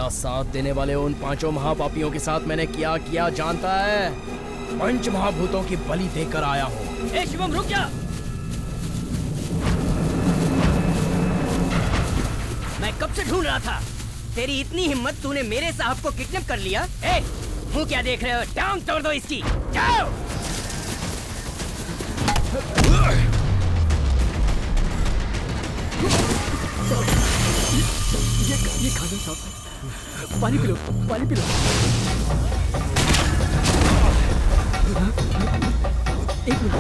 मेरा साथ देने वाले उन पांचों महापापियों के साथ मैंने क्या किया जानता है? पंच महाभूतों की बलि देकर आया हूँ। ए शिवम रुक जा। मैं कब से ढूंढ रहा था। तेरी इतनी हिम्मत, तूने मेरे साहब को किडनैप कर लिया। ए, मुंह क्या देख रहे हो? टांग तोड़ दो इसकी। जाओ। ये खाना साहब, पानी पी लो, पानी पी लो। एक मिनट।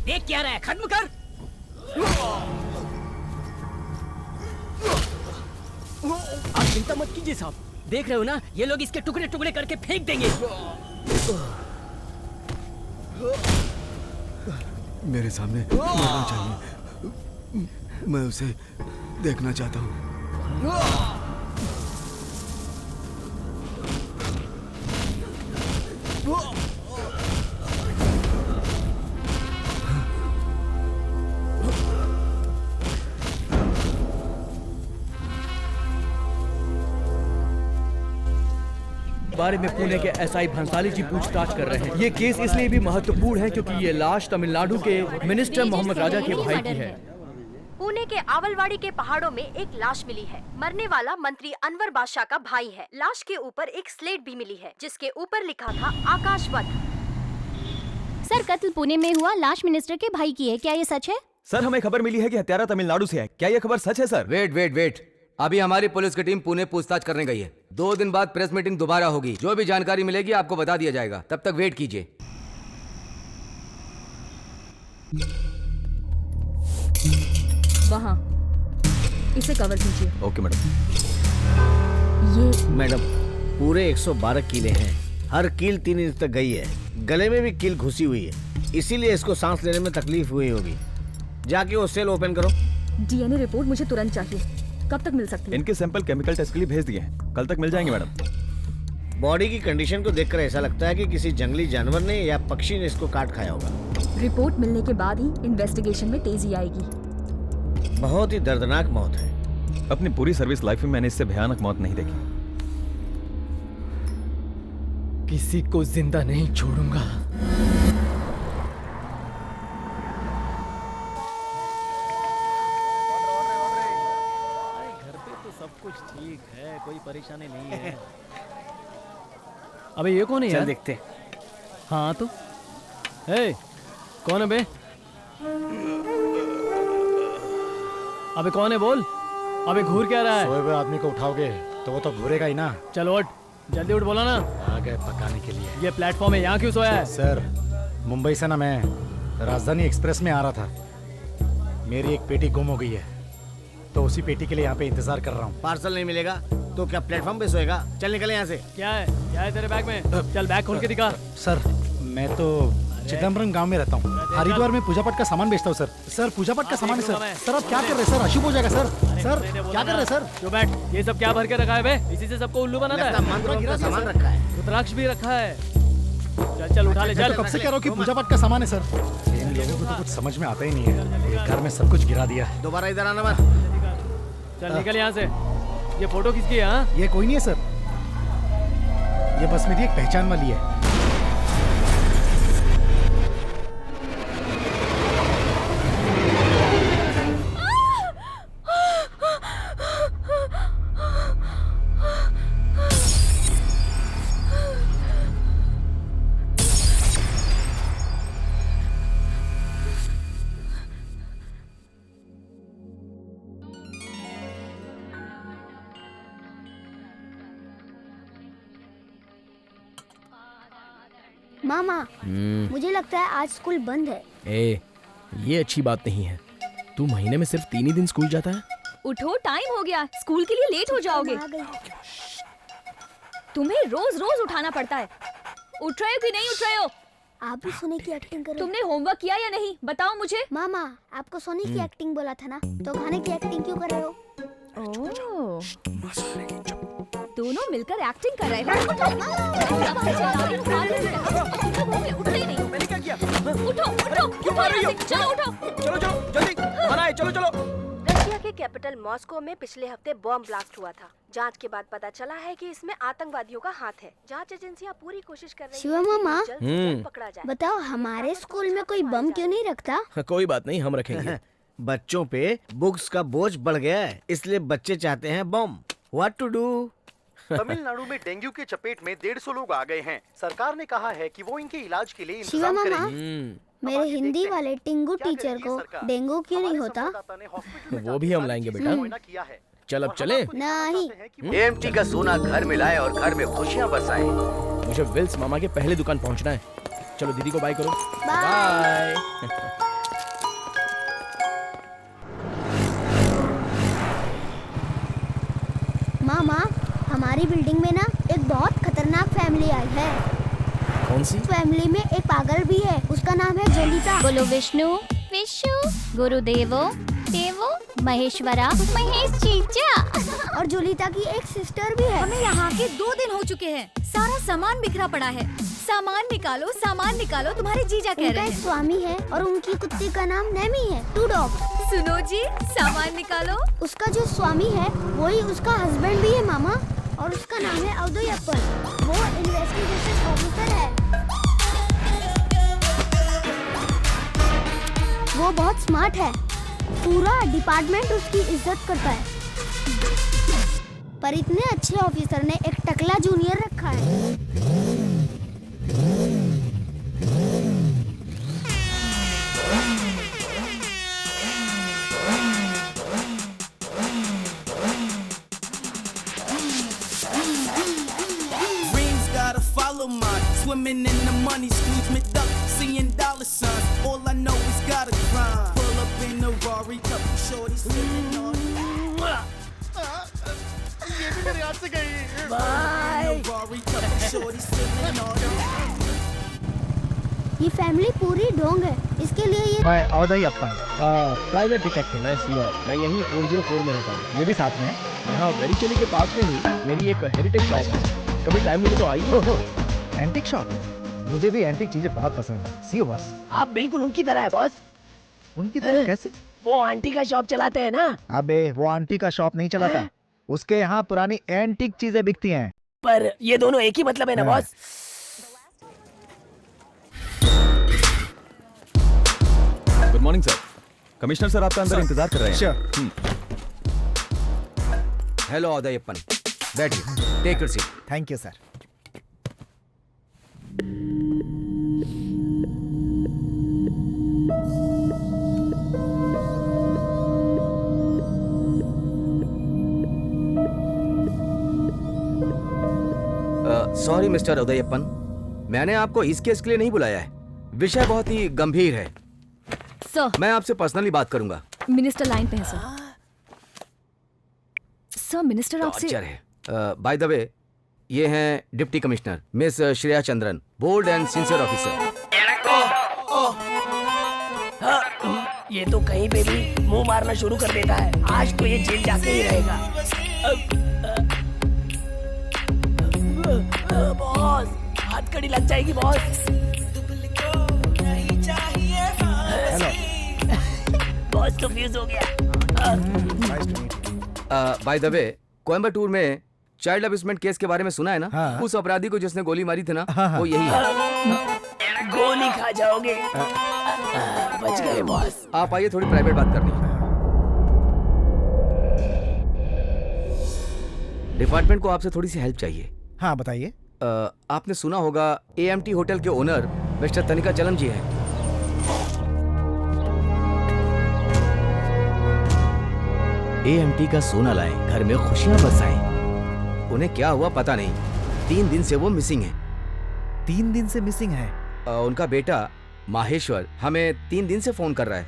देख क्या रहा है, खत्म कर। आप चिंता मत कीजिए साहब। देख रहे हो ना, ये लोग इसके टुकड़े टुकड़े करके फेंक देंगे। मेरे सामने मरना चाहिए। मैं उसे देखना चाहता हूँ। बारे में पुणे के एसआई भंसाली जी पूछताछ कर रहे हैं। ये केस इसलिए भी महत्वपूर्ण है क्योंकि ये लाश तमिलनाडु के मिनिस्टर मोहम्मद राजा के भाई की है। पुणे के आवलवाड़ी के पहाड़ों में एक लाश मिली है। मरने वाला मंत्री अनवर बादशाह का भाई है। लाश के ऊपर एक स्लेट भी मिली है जिसके ऊपर लिखा था आकाश वध। सर, कत्ल पुणे में हुआ, लाश मिनिस्टर के भाई की है, क्या ये सच है? सर, हमें खबर मिली है कि हत्यारा तमिलनाडु से है। क्या ये खबर सच है सर? वेट। अभी हमारी पुलिस की टीम पुणे पूछताछ करने गई है। 2 दिन बाद प्रेस मीटिंग दोबारा होगी। जो भी जानकारी मिलेगी आपको बता दिया जाएगा। तब तक वेट कीजिए। वहाँ इसे कवर कीजिए। Okay madam. ये मैडम, पूरे 112 कीले हैं। हर कील 3 इंच तक गई है। गले में भी कील घुसी हुई है, इसीलिए इसको सांस लेने में तकलीफ हुई होगी। जाके वो सेल ओपन करो। डीएनए रिपोर्ट मुझे तुरंत चाहिए। कब तक मिल सकती है? इनके सैंपल केमिकल टेस्ट के लिए भेज दिए हैं। कल तक मिल जाएंगे मैडम। बॉडी की कंडीशन को देखकर ऐसा लगता है कि किसी जंगली जानवर ने या पक्षी ने इसको काट खाया होगा। रिपोर्ट मिलने के बाद ही इन्वेस्टिगेशन में तेजी आएगी। बहुत ही दर्दनाक मौत है। अपनी पूरी सर्विस लाइफ में मैंने इससे भयानक मौत नहीं देखी। किसी को जिंदा नहीं छोड़ूंगा। कुछ ठीक है, कोई परेशानी नहीं है। अबे ये कौन है यार? चल देखते। हाँ तो कौन है बे? अबे कौन है बोल? अबे घूर क्या रहा है? सोए हुए आदमी को उठाओगे तो वो तो घूरेगा ही ना। चलो उठ, जल्दी उठ, बोला ना। आ गए पकाने के लिए। ये प्लेटफॉर्म है, यहाँ क्यों सोया है? सर, मुंबई से ना मैं राजधानी एक्सप्रेस में आ रहा था। मेरी एक पेटी गुम हो गई है, तो उसी पेटी के लिए यहाँ पे इंतजार कर रहा हूँ। पार्सल नहीं मिलेगा तो क्या प्लेटफॉर्म पे सोएगा? चल निकले यहाँ से। क्या है तेरे बैग में? चल बैग खोल के दिखा। सर, मैं तो चिदम्बरम गांव में रहता हूँ। हरिद्वार में पूजा पाठ का सामान बेचता हूँ सर। सर, पूजा पाठ का सामान है सर। सर आप क्या कर रहे हैं सर? अशुभ हो जाएगा सर। सर क्या कर रहे हैं सर? जो बैठ, ये सब क्या भर के रखा है बे? इसी से सबको उल्लू बनाता है। मंत्रों का सामान रखा है। रुद्राक्ष भी रखा है। चल उठा ले, मैं चल। तो कब से कह रहा हूँ कि पूजा पाठ का सामान है सर। इन लोगों को तो कुछ समझ में आता ही नहीं है। एक घर में सब कुछ गिरा दिया। दोबारा इधर आना मत। चल निकल यहाँ से। ये फोटो किसकी है? हाँ, ये कोई नहीं है सर। ये बस मेरी एक पहचान वाली है। मामा, मुझे लगता है आज स्कूल बंद है। ये अच्छी बात नहीं है। तू महीने में सिर्फ 3 ही दिन स्कूल जाता है। उठो, टाइम हो गया, स्कूल के लिए लेट हो जाओगे। तुम्हें रोज रोज उठाना पड़ता है। उठ रहे हो कि नहीं उठ रहे हो? आप भी सोने की एक्टिंग करो। तुमने होमवर्क किया या नहीं, बताओ मुझे। मामा, आपको सोने की एक्टिंग बोला था ना, तो खाने की एक्टिंग क्यों कर रहे हो? ओह, दोनों मिलकर एक्टिंग कर रहे हो। उठते ही नहीं। मैंने क्या किया? उठो, उठो, क्यों मार रही हो? चलो उठो। चलो चलो जल्दी, बनाए, चलो चलो। रशिया के कैपिटल मॉस्को में पिछले हफ्ते बॉम्ब ब्लास्ट हुआ था। जांच के बाद पता चला है कि इसमें आतंकवादियों का हाथ है। जांच एजेंसियां पूरी कोशिश कर रही शिवा हैं कि मामा, जल्द से जल्द पकड़ा जाए। बताओ, हमारे स्कूल में कोई बम क्यों नहीं रखता? कोई बात नहीं, हम रखेंगे। बच्चों पे बुक्स का बोझ बढ़ गया है, इसलिए बच्चे चाहते हैं बम। What to do? तमिलनाडु में डेंगू के चपेट में 150 लोग आ गए हैं। सरकार ने कहा है कि वो इनके इलाज के लिए शिवा इंतजाम मामा, करेगी। मेरे हिंदी वाले टिंगू टीचर को डेंगू क्यों नहीं होता? वो भी हम लाएंगे बेटा। चल अब चले। नहीं। एएमटी का सोना घर में लाए और घर में खुशियां बरसाए। मुझे विल्स मामा के पहले दुकान पहुंचना है। चलो दीदी को बाय करो। बाय। मामा, हमारी बिल्डिंग में ना एक बहुत खतरनाक फैमिली आई है। कौन सी? फैमिली में एक पागल भी है, उसका नाम है जोलिता। बोलो विष्णु विष्णु, गुरुदेवो देवो, महेश्वरा महेश चीचा। और जोलिता की एक सिस्टर भी है। हमें यहाँ के 2 दिन हो चुके हैं, सारा सामान बिखरा पड़ा है। सामान निकालो, सामान निकालो, तुम्हारे जीजा कह उनका रहे एक हैं। स्वामी है और उनकी कुत्ते का नाम नेमी है, 2 डॉग। सुनो जी, सामान निकालो। उसका जो स्वामी है वही उसका हस्बैंड भी है मामा, और उसका नाम है अवधयप्पन। वो इन्वेस्टिगेशन ऑफिसर है। वो बहुत स्मार्ट है, पूरा डिपार्टमेंट उसकी इज्जत करता है। पर इतने अच्छे ऑफिसर ने एक टकला जूनियर रखा है। Dreams gotta follow mine. Swimming in the money, Scrooge McDuck, seeing dollar signs. All I know is gotta grind. Pull up in the Rari, couple shorties sitting on. ये भी मेरे हाथ से गई। Rari, couple shorties sitting on. ये family पूरी ढोंग है, इसके लिए ये मैं अवधयप्पन, प्राइवेट डिटेक्टिव। मैं यही 404 में रहता हूँ। ये भी साथ में है। यहाँ वेरिचेली के पास में ही मेरी एक हेरिटेज शॉप है। कभी टाइम मिले तो आइए। Antique shop? मुझे भी एंटिक चीजें बहुत पसंद है। सी यू बॉस। आप बिल्कुल उनकी तरह है बॉस। उनकी तरह कैसे? वो आंटी का शॉप चलाते हैं ना। अबे वो आंटी का शॉप नहीं चलाता, उसके यहाँ पुरानी एंटिक चीजें बिकती हैं। पर ये दोनों एक ही मतलब है ना boss. Good morning sir. Commissioner sir आपका अंदर इंतजार कर रहे हैं। Sure. हेलो अवधयप्पन, बैठिए, take your seat. Thank you sir. Sorry mister Udayappan, मैंने आपको इस केस के लिए नहीं बुलाया है। विषय बहुत ही गंभीर है। सर, मैं आपसे पर्सनली बात करूंगा। मिनिस्टर लाइन पे है सर। सर, मिनिस्टर आपसे टॉर्चर है। बाय द वे, ये हैं deputy commissioner miss Shreya Chandran, bold and sincere officer. ये तो कहीं पे भी मुंह मारना शुरू कर देता है। आज तो ये जेल जाके ही रहेगा। बॉस, हथकड़ी लग जाएगी बॉस। हेलो बॉस तो फ्यूज हो गया। बाय द वे, कोयम्बटूर में चाइल्ड अब्यूजमेंट केस के बारे में सुना है ना? हाँ। उस अपराधी को जिसने गोली मारी थी ना, हाँ। वो यही है। गोली खा जाओगे। बच गए बॉस। आप आइए, थोड़ी प्राइवेट बात करनी है। डिपार्टमेंट को आपसे थोड़ी सी हेल्प चाहिए। हाँ बताइए। आपने सुना होगा एएमटी होटल के ओनर मिस्टर तनिका चलम जी हैं। एएमटी का सोना लाए, घर में खुशियां बरसाएं। उन्हें क्या हुआ पता नहीं, 3 दिन से वो मिसिंग है। 3 दिन से मिसिंग है? उनका बेटा माहेश्वर हमें 3 दिन से फोन कर रहा है।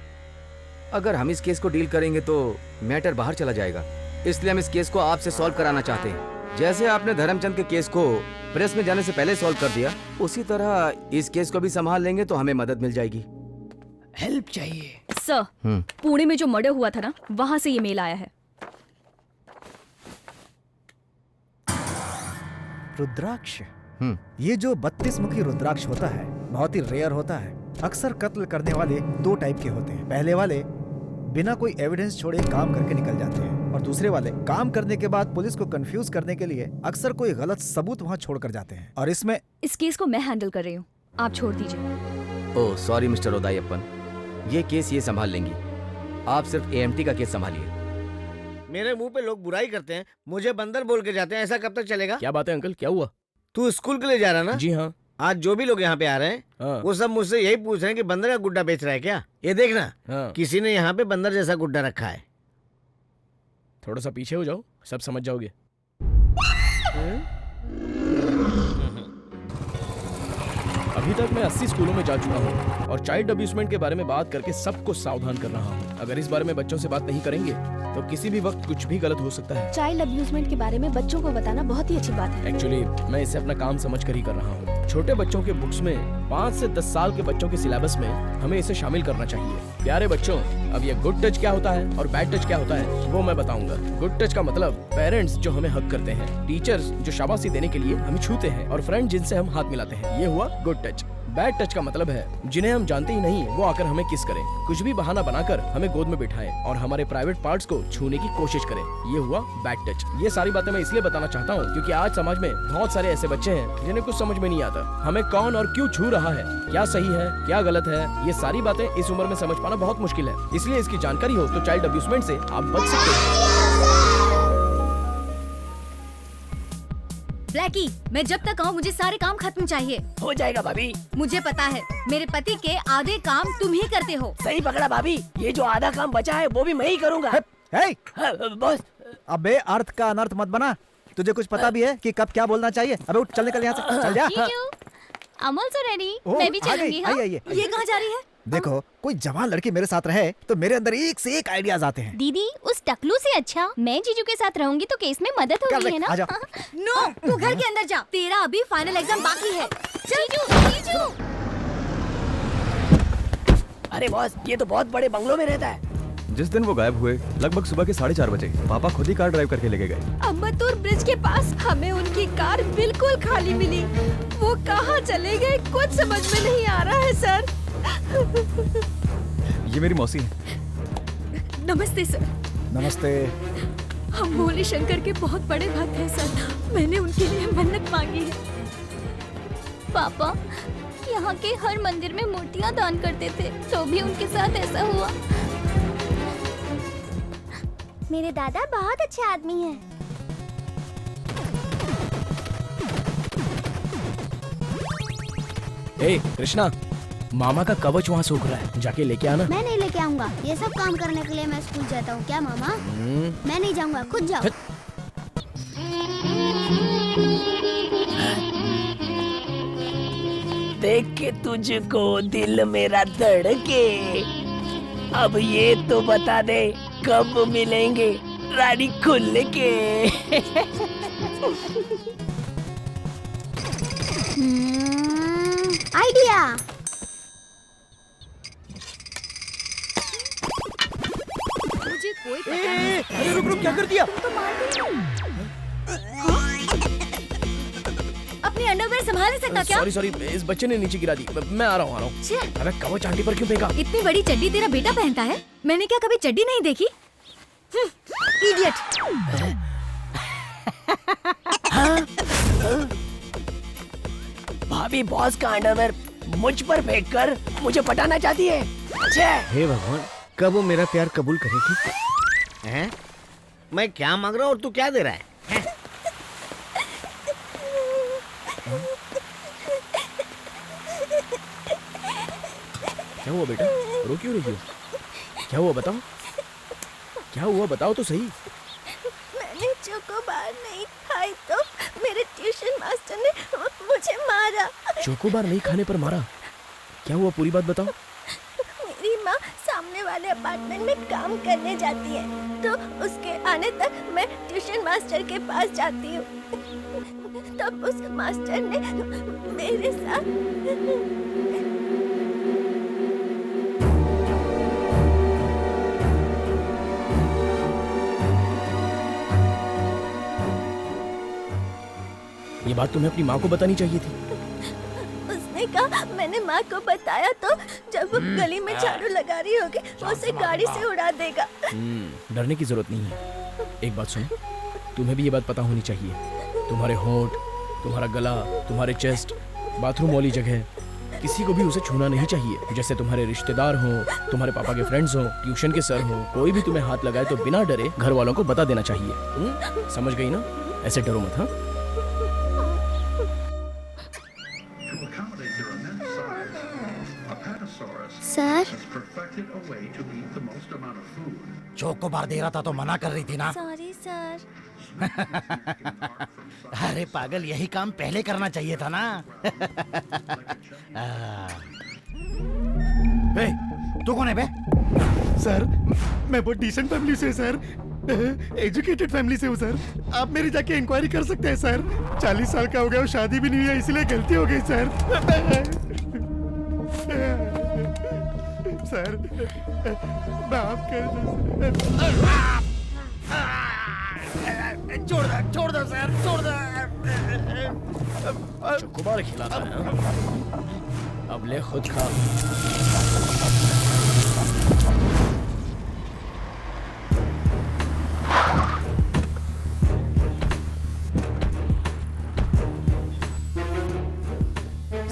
अगर हम इस केस को डील करेंगे तो मैटर बाहर चला जाएगा, इसलिए हम इस केस को आपसे सॉल्व कराना चाहते हैं। जैसे आपने धर्मचंद के केस को प्रेस में जाने से पहले सॉल्व कर दिया, उसी तरह इस केस को भी संभाल लेंगे तो हमें मदद मिल जाएगी। हेल्प चाहिए सर। पुणे में जो मर्डर हुआ था ना, वहाँ से ये मेल आया है। रुद्राक्ष, ये जो 32 मुखी रुद्राक्ष होता है बहुत ही रेयर होता है। अक्सर कत्ल करने वाले 2 टाइप के होते हैं। पहले वाले बिना कोई एविडेंस छोड़े काम करके निकल जाते हैं, और दूसरे वाले काम करने के बाद पुलिस को कंफ्यूज करने के लिए अक्सर कोई गलत सबूत वहाँ छोड़ कर जाते हैं। और इसमें इस केस को मैं हैंडल कर रही हूँ, आप छोड़ दीजिए। ओह सॉरी मिस्टर उदयप्पन, ये केस ये संभाल लेंगी, आप सिर्फ एएमटी का केस संभालिए। मेरे मुंह पे लोग बुराई करते हैं, मुझे बंदर बोल के जाते हैं, ऐसा कब तक चलेगा? क्या बात है अंकल, क्या हुआ? तू स्कूल के लिए जा रहा ना? जी हाँ। आज जो भी लोग यहाँ पे आ रहे हैं वो सब मुझसे यही पूछ रहे हैं कि बंदर का गुड्डा बेच रहा है क्या? ये देखना किसी ने यहाँ पे बंदर जैसा गुड्डा रखा है। थोड़ा सा पीछे हो जाओ, सब समझ जाओगे। अभी तक मैं 80 स्कूलों में जा चुका हूँ और चाइल्ड अब्यूजमेंट के बारे में बात करके सबको सावधान कर रहा हूँ। अगर इस बारे में बच्चों से बात नहीं करेंगे तो किसी भी वक्त कुछ भी गलत हो सकता है। चाइल्ड अब्यूजमेंट के बारे में बच्चों को बताना बहुत ही अच्छी बात है। एक्चुअली मैं इसे अपना काम समझ कर ही कर रहा हूँ। छोटे बच्चों के बुक्स में 5 से 10 साल के बच्चों के सिलेबस में हमें इसे शामिल करना चाहिए। प्यारे बच्चों, अब ये गुड टच क्या होता है और बैड टच क्या होता है वो मैं बताऊंगा। गुड टच का मतलब पेरेंट्स जो हमें हक करते हैं, टीचर्स जो शाबाशी देने के लिए हमें छूते हैं, और फ्रेंड जिनसे हम हाथ मिलाते हैं, ये हुआ गुड टच। बैड टच का मतलब है जिन्हें हम जानते ही नहीं वो आकर हमें किस करें, कुछ भी बहाना बनाकर हमें गोद में बिठाएं और हमारे प्राइवेट पार्ट्स को छूने की कोशिश करें, ये हुआ बैड टच। ये सारी बातें मैं इसलिए बताना चाहता हूँ क्योंकि आज समाज में बहुत सारे ऐसे बच्चे हैं जिन्हें कुछ समझ में नहीं आता हमें कौन और क्यों छू रहा है, क्या सही है क्या गलत है। ये सारी बातें इस उम्र में समझ पाना बहुत मुश्किल है, इसलिए इसकी जानकारी हो तो चाइल्ड अब्यूजमेंट से आप बच सकते हैं। ब्लैकी, मैं जब तक आऊँ मुझे सारे काम खत्म चाहिए। हो जाएगा भाभी। मुझे पता है मेरे पति के आधे काम तुम ही करते हो। सही पकड़ा भाभी, ये जो आधा काम बचा है वो भी मैं ही करूँगा। बॉस, अबे अर्थ का अनर्थ मत बना। तुझे कुछ पता भी है कि कब क्या बोलना चाहिए? अबे उठ, चल निकल यहाँ से, चल जा। I'm also ready. मैं भी चलूंगी। हाँ? ये कहाँ जा रही है? देखो, कोई जवान लड़की मेरे साथ रहे तो मेरे अंदर एक से एक आइडियाज आते हैं। दीदी, उस टकलू से अच्छा मैं जीजू के साथ रहूंगी तो केस में मदद होगी, है ना? आजा। नो, तू घर के अंदर जा, तेरा अभी फाइनल एग्जाम बाकी है। जीजू। अरे बॉस, ये तो बहुत बड़े बंगलों में रहता है। जिस दिन वो गायब हुए लगभग सुबह के 4:30 बजे पापा खुद ही कार ड्राइव करके लेके गए। अम्बतूर ब्रिज के पास हमें उनकी कार बिल्कुल खाली मिली। वो कहाँ चले गए कुछ समझ में नहीं आ रहा है सर। ये मेरी मौसी है। नमस्ते सर। नमस्ते। हम भोले शंकर के बहुत बड़े भक्त हैं सर, मैंने उनके लिए मन्नत मांगी है। पापा यहाँ के हर मंदिर में मूर्तियाँ दान करते थे, तो भी उनके साथ ऐसा हुआ। मेरे दादा बहुत अच्छे आदमी हैं। ए कृष्णा, मामा का कवच वहाँ सूख रहा है, जाके लेके आना। मैं नहीं लेके आऊंगा, ये सब काम करने के लिए मैं स्कूल जाता हूँ। क्या मामा? मैं नहीं जाऊंगा, खुद जाओ। देख के तुझको दिल मेरा धड़के, अब ये तो बता दे कब मिलेंगे रानी खुल के। आइडिया। मुझे कोई पता नहीं। अरे रुक रुक, क्या कर दिया? तुम तो मार दी। अपने अंडरवेयर संभाल नहीं सकता क्या? सॉरी, इस बच्चे ने नीचे गिरा दी। मैं आ रहा हूँ। अरे कवच आंटी पर क्यों फेंका? इतनी बड़ी चड्डी तेरा बेटा पहनता है, मैंने क्या कभी चड्डी नहीं देखी? इडियट। भाभी बॉस का अंडरवेयर मुझ पर फेंक कर मुझे पटाना चाहती है। हे भगवान, कब वो मेरा प्यार कबूल करेगी? हैं? मैं क्या मांग रहा हूँ और तू क्या दे रहा है? क्या हुआ बेटा, रो क्यों रही हो? क्या हुआ बताओ, क्या हुआ बताओ तो सही। मैंने चोकोबार नहीं खाई तो मेरे ट्यूशन मास्टर ने मुझे मारा। चोकोबार नहीं खाने पर मारा? क्या हुआ पूरी बात बताओ। मेरी माँ सामने वाले अपार्टमेंट में काम करने जाती है, तो उसके आने तक मैं ट्यूशन मास्टर के पास जाती हूँ। तब उस मास्टर ने मेरे साथ ये बात तुम्हें अपनी माँ को बतानी चाहिए थी। उसने कहा, मैंने माँ को बताया तो जब वो गली में झाड़ू लगा रही होगी वो उसे गाड़ी से उड़ा देगा। डरने की जरूरत नहीं है। एक बात सुनो, तुम्हें भी ये बात पता होनी चाहिए, तुम्हारे होंठ, तुम्हारा गला, तुम्हारे चेस्ट, बाथरूम वाली जगह, किसी को भी उसे छूना नहीं चाहिए। जैसे तुम्हारे रिश्तेदार हो, तुम्हारे पापा के फ्रेंड्स हो, ट्यूशन के सर हो, कोई भी तुम्हें हाथ लगाए तो बिना डरे घर वालों को बता देना चाहिए। समझ गई ना? ऐसे डरो मत। हाँ, सर, चोकोबार दे रहा था तो मना कर रही थी ना। Sorry sir. अरे पागल, यही काम पहले करना चाहिए था ना। बे, तू कौन है बे? सर, मैं बहुत डिसेंट फैमिली से सर, एजुकेटेड फैमिली से हूँ सर। आप मेरी जाके इंक्वायरी कर सकते हैं सर। 40 साल का हो गया, शादी भी नहीं हुई है, इसलिए गलती हो गई सर। सर, माफ कर दो। छोड़ दो सर, छोड़ दो। चोकोबार खिलाता है। अब ले खुद खा।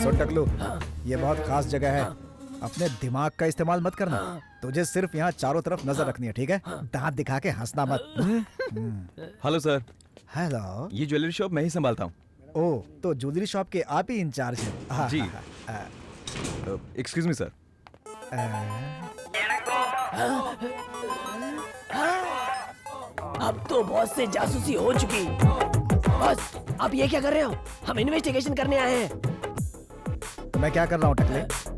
सुन टकलू, ये बहुत खास जगह है, अपने दिमाग का इस्तेमाल मत करना। तुझे सिर्फ यहाँ चारों तरफ नजर रखनी है, ठीक है? दांत दिखा के हंसना मत। Hello sir. हेलो। ये ज्वेलरी शॉप मैं ही संभालता हूँ। ओह, तो ज्वेलरी शॉप के आप ही इंचार्ज हैं? जी। Excuse me sir. अब तो बॉस से जासूसी हो चुकी। बॉस, आप ये क्या कर रहे हो? हम इन्वेस्टिगेशन करने आए हैं। तो मैं क्या कर रहा हूँ टकले?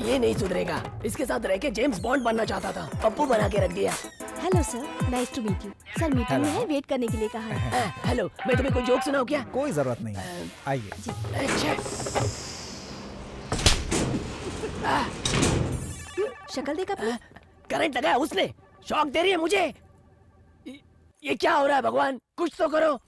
ये नहीं सुधरेगा। इसके साथ रह के जेम्स बॉन्ड बनना चाहता था, पप्पू बना के रख दिया। Hello sir, nice to meet you. Sir meeting में है, वेट करने के लिए कहा है। हेलो, मैं तुम्हें कोई जोक सुनाऊं क्या? कोई जरूरत नहीं, आइए। शक्ल देखा? करंट लगाया उसने, शॉक दे रही है मुझे। ये क्या हो रहा है भगवान, कुछ तो करो।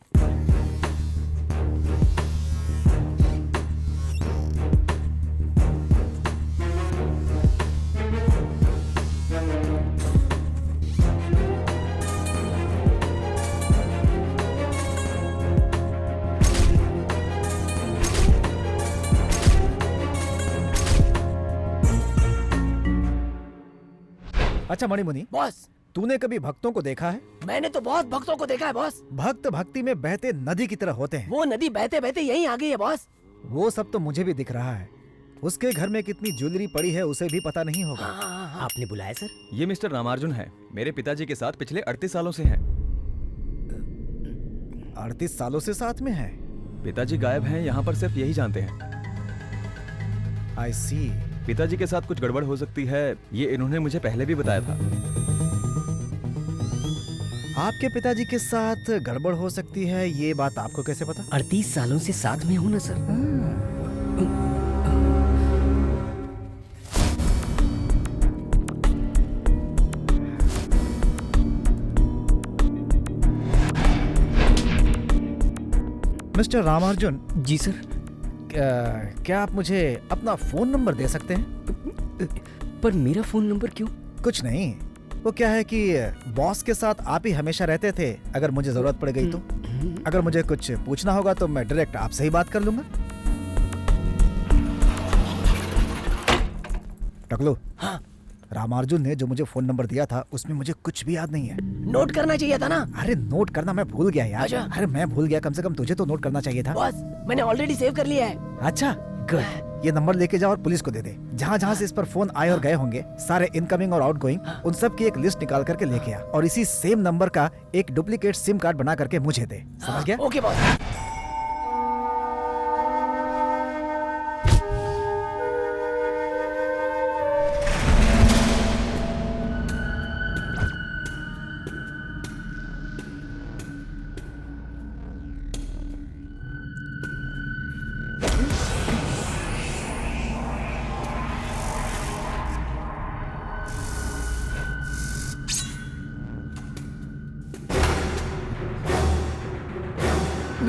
अच्छा मणिमुनि, बॉस, तूने कभी भक्तों को देखा है? मैंने तो बहुत भक्तों को देखा है बॉस। भक्त भक्ति में बहते नदी की तरह होते हैं। वो नदी बहते बहते यहीं आ गई है बॉस। वो सब तो मुझे भी दिख रहा है। उसके घर में कितनी ज्वेलरी पड़ी है उसे भी पता नहीं होगा। आपने बुलाया सर? ये मिस्टर रामार्जुन है, मेरे पिताजी के साथ पिछले 38 सालों से हैं। 38 सालों से साथ में है? पिताजी गायब हैं, यहाँ पर सिर्फ यही जानते हैं। I see। पिताजी के साथ कुछ गड़बड़ हो सकती है, ये इन्होंने मुझे पहले भी बताया था। आपके पिताजी के साथ गड़बड़ हो सकती है, ये बात आपको कैसे पता? 38 सालों से साथ में हूँ ना सर। मिस्टर रामार्जुन। जी सर। क्या आप मुझे अपना फोन नंबर दे सकते हैं? पर मेरा फोन नंबर क्यों? कुछ नहीं, वो क्या है कि बॉस के साथ आप ही हमेशा रहते थे, अगर मुझे जरूरत पड़ गई तो। अगर मुझे कुछ पूछना होगा तो मैं डायरेक्ट आपसे ही बात कर लूंगा। टकलू। हाँ। रामार्जुन ने जो मुझे फोन नंबर दिया था उसमें मुझे कुछ भी याद नहीं है। नोट करना चाहिए था ना। अरे नोट करना मैं भूल गया यार। अच्छा। अरे मैं भूल गया, कम से कम तुझे तो नोट करना चाहिए था। बॉस, मैंने ऑलरेडी सेव कर लिया है। अच्छा गुड। ये नंबर लेके जाओ और पुलिस को दे दे। जहाँ जहाँ से इस पर फोन आए और गए होंगे, सारे इनकमिंग और आउटगोइंग, उन सब की एक लिस्ट निकाल करके लेके आ और इसी सेम नंबर का एक डुप्लीकेट सिम कार्ड बना करके मुझे दे। समझ गया? Okay boss.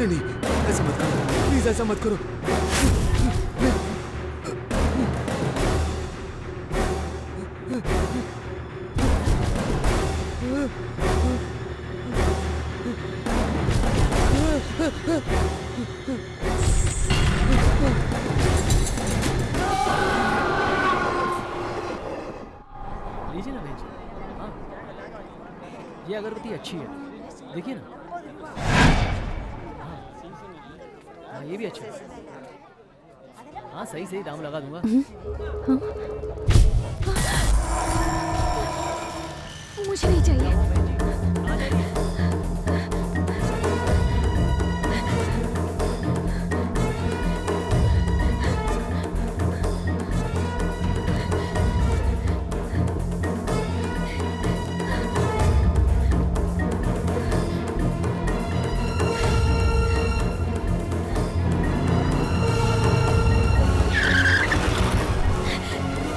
नहीं नहीं, ऐसा मत करो, प्लीज ऐसा मत करो। लीजिए ना बहन जी। हाँ, ये अगरबत्ती अच्छी है, देखिए ना। हाँ, ये भी अच्छा है। हाँ, सही सही दाम लगा दूंगा। मुझे नहीं चाहिए।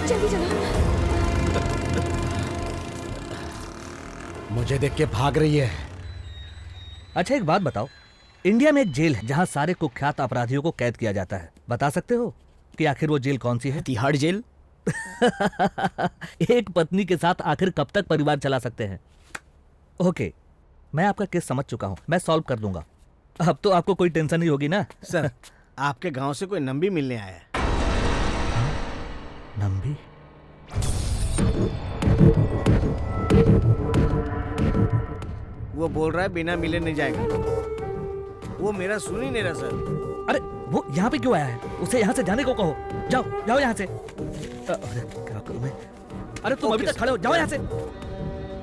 जल्दी चलो। मुझे देख के भाग रही है। अच्छा, एक बात बताओ, इंडिया में एक जेल है जहाँ सारे कुख्यात अपराधियों को कैद किया जाता है। बता सकते हो कि आखिर वो जेल कौन सी है? तिहाड़ जेल। एक पत्नी के साथ आखिर कब तक परिवार चला सकते हैं? ओके, मैं आपका केस समझ चुका हूँ, मैं सॉल्व कर दूंगा। अब तो आपको कोई टेंशन नहीं होगी ना? सर, आपके गांव से कोई नंबी मिलने आया है। नंबी? वो बोल रहा है बिना मिले नहीं जाएगा। वो मेरा सुन ही नहीं रहा सर। अरे वो यहाँ पे क्यों आया है? उसे यहाँ से जाने को कहो। जाओ जाओ यहाँ से। अरे क्या करूँ मैं? अरे तुम अभी तक खड़े हो, जाओ यहाँ से।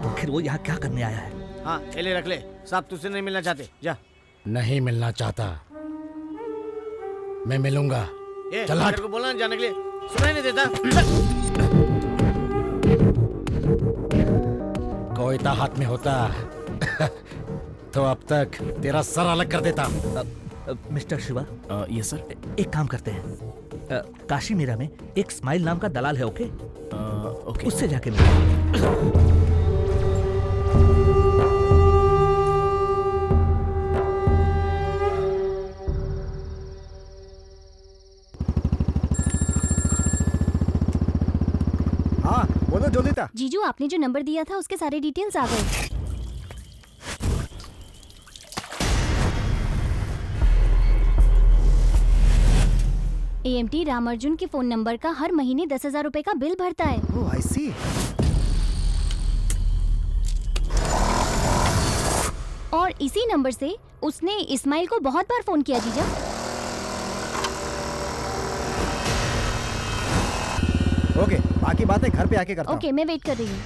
आखिर वो यहाँ क्या करने आया है? हाँ, ले रख ले। साहब तुझसे नहीं मिलना चाहते, जा। नहीं मिलना चाहता, मैं मिलूंगा। चल हट। को बोला जाने के लिए, सुनाई नहीं देता। कोयता हाथ में होता तो अब तक तेरा सर अलग कर देता। Mister Shiva, yes sir. एक काम करते हैं, काशी मीरा में एक स्माइल नाम का दलाल है, ओके? ओके, उससे जाके मिलो। हाँ बोलो जोलिता। जीजू, आपने जो नंबर दिया था उसके सारे डिटेल्स आ गए। एएमटी रामार्जुन के फोन नंबर का हर महीने 10,000 रुपए का बिल भरता है। ओह, आई सी। और इसी नंबर से उसने इस्माइल को बहुत बार फोन किया जीजा। ओके, बाकी बातें घर पे आके करता हूँ। ओके, मैं वेट कर रही हूँ।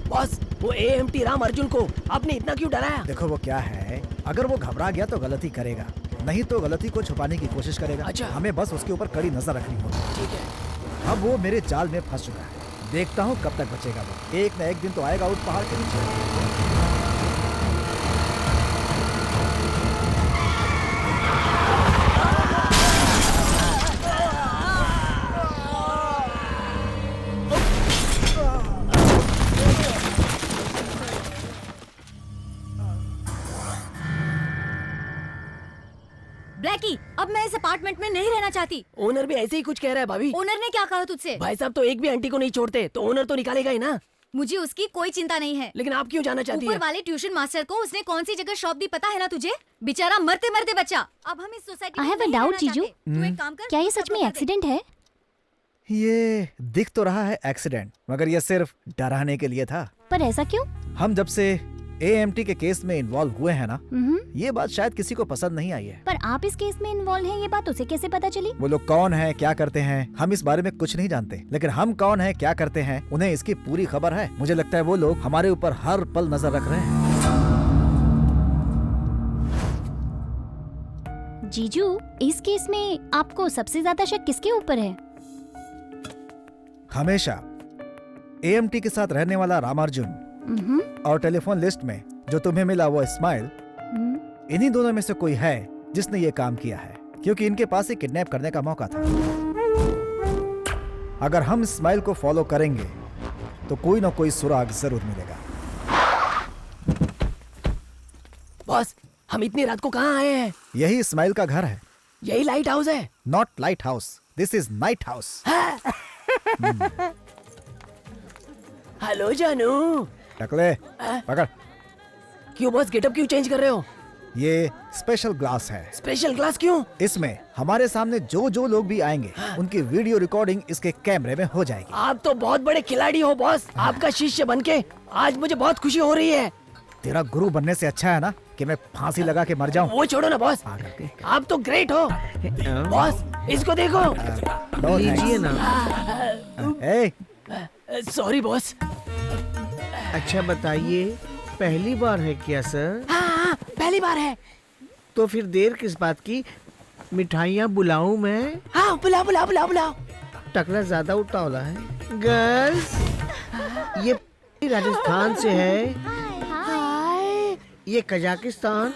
बॉस, वो एएमटी रामार्जुन को आपने इतना क्यों डराया? देखो वो क्या है, अगर वो घबरा गया तो गलती करेगा, नहीं तो गलती को छुपाने की कोशिश करेगा। अच्छा। हमें बस उसके ऊपर कड़ी नजर रखनी होगी। ठीक है। अब वो मेरे जाल में फंस चुका है, देखता हूँ कब तक बचेगा वो। एक न एक दिन तो आएगा उस पहाड़ के नीचे। ब्लैकी, अब मैं इस अपार्टमेंट में नहीं रहना चाहती। ओनर भी ऐसे ही कुछ कह रहा है भाभी। ओनर ने क्या कहा तुझसे? भाई साहब तो एक भी आंटी को नहीं छोड़ते, तो ओनर तो निकालेगा ही ना। मुझे उसकी कोई चिंता नहीं है। लेकिन आप क्यों जाना चाहती ऊपर हैं? वाले ट्यूशन मास्टर को उसने कौन सी जगह शॉप दी पता है ना तुझे? बेचारा मरते मरते बच्चा। अब हम इस सोसाइटी आई में हैव अ नहीं डाउट रहना जीजू, चाहते। तू एक काम कर, क्या ये सब सच में बता दे। एक्सीडेंट है? ये दिख तो रहा है एक्सीडेंट, मगर ये सिर्फ डराने के लिए था। पर ऐसा क्यों? हम जब से एएमटी के केस में इन्वॉल्व हुए हैं ना, मम्हम। ये बात शायद किसी को पसंद नहीं आई है। पर आप इस केस में इन्वॉल्व हैं, ये बात उसे कैसे पता चली? वो लोग कौन है, क्या करते हैं, हम इस बारे में कुछ नहीं जानते, लेकिन हम कौन है, क्या करते हैं, उन्हें इसकी पूरी खबर है। मुझे लगता है वो लोग हमारे ऊपर हर पल नजर रख रहे हैं। जीजू, इस केस में आपको सबसे ज्यादा शक किसके ऊपर है? हमेशा एएमटी के साथ रहने वाला रामार्जुन मम्हम। और टेलीफोन लिस्ट में जो तुम्हें मिला वो इस्माइल, इन्हीं दोनों में से कोई है जिसने ये काम किया है, क्योंकि इनके पास ही किडनैप करने का मौका था। अगर हम इस्माइल को फॉलो करेंगे तो कोई ना कोई सुराग जरूर मिलेगा। बॉस, हम इतनी रात को कहाँ आए हैं? यही इस्माइल का घर है। यही लाइट हाउस है? Not light house, this is night house. Hello जानू। टकले पकड़। क्यों बॉस, गेटअप क्यों चेंज कर रहे हो? ये स्पेशल ग्लास है। स्पेशल ग्लास क्यों? इसमें हमारे सामने जो लोग भी आएंगे उनकी वीडियो रिकॉर्डिंग इसके कैमरे में हो जाएगी। आप तो बहुत बड़े खिलाड़ी हो बॉस। आपका शिष्य बनके आज मुझे बहुत खुशी हो रही है। तेरा गुरु बनने से अच्छा है ना कि मैं फांसी लगा के मर जाऊं। वो छोड़ो ना बॉस, आप तो ग्रेट हो। बॉस इसको देखो। लीजिए ना। Sorry boss. अच्छा बताइए, पहली बार है क्या सर? हाँ, पहली बार है। तो फिर देर किस बात की? मिठाइयाँ बुलाऊं मैं? हाँ बुलाओ बुलाओ बुलाओ बुलाओ। टकला ज्यादा उतावला है। गर्ल्स, ये राजस्थान से है, ये कजाकिस्तान,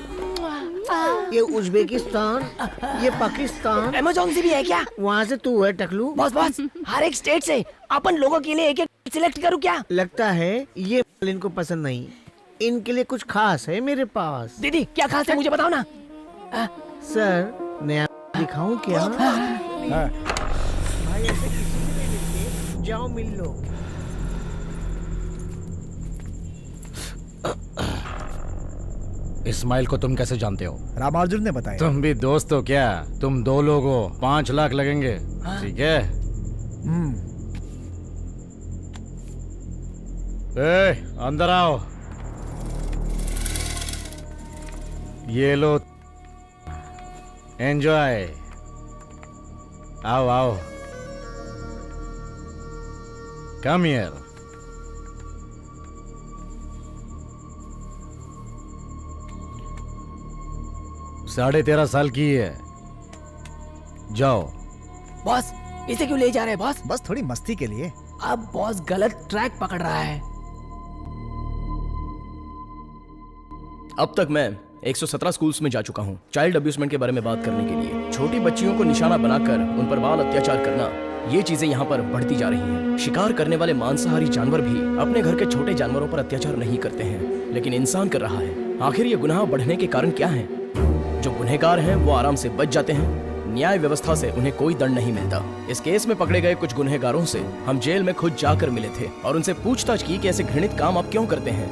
ये उज्बेकिस्तान, ये पाकिस्तान। अमेज़न से भी है क्या? वहाँ से तू है टकलू। बॉस बॉस, हर एक स्टेट से अपन लोगों के लिए एक एक सिलेक्ट करूँ क्या? लगता है ये इनको पसंद नहीं, इनके लिए कुछ खास है मेरे पास। दीदी क्या खास है मुझे बताओ ना। सर नया दिखाऊं क्या? भाई ऐसे किसी को नहीं मिलते, जाओ मिल लो। इस्माइल को तुम कैसे जानते हो? रामार्जुन ने बताया। तुम भी दोस्त हो क्या? तुम 2 लोग हो, 5 लाख लगेंगे। ठीक है? अंदर आओ। ये लो, एंजॉय। आओ आओ, कम हियर। साढ़े 13 साल की है। जाओ। बॉस इसे क्यों ले जा रहे हैं बॉस? बस थोड़ी मस्ती के लिए। अब बॉस गलत ट्रैक पकड़ रहा है। अब तक मैं 117 स्कूल्स में जा चुका हूँ चाइल्ड अब्यूजमेंट के बारे में बात करने के लिए। छोटी बच्चियों को निशाना बनाकर उन पर बाल अत्याचार करना, ये चीजें यहाँ पर बढ़ती जा रही हैं। शिकार करने वाले मांसाहारी जानवर भी अपने घर के छोटे जानवरों पर अत्याचार नहीं करते हैं, लेकिन इंसान कर रहा है। आखिर ये गुनाह बढ़ने के कारण क्या है? जो गुनहगार हैं वो आराम से बच जाते हैं, न्याय व्यवस्था से उन्हें कोई दंड नहीं मिलता। इस केस में पकड़े गए कुछ गुनहगारों से हम जेल में खुद जाकर मिले थे और उनसे पूछताछ की कि ऐसे घृणित काम आप क्यों करते हैं।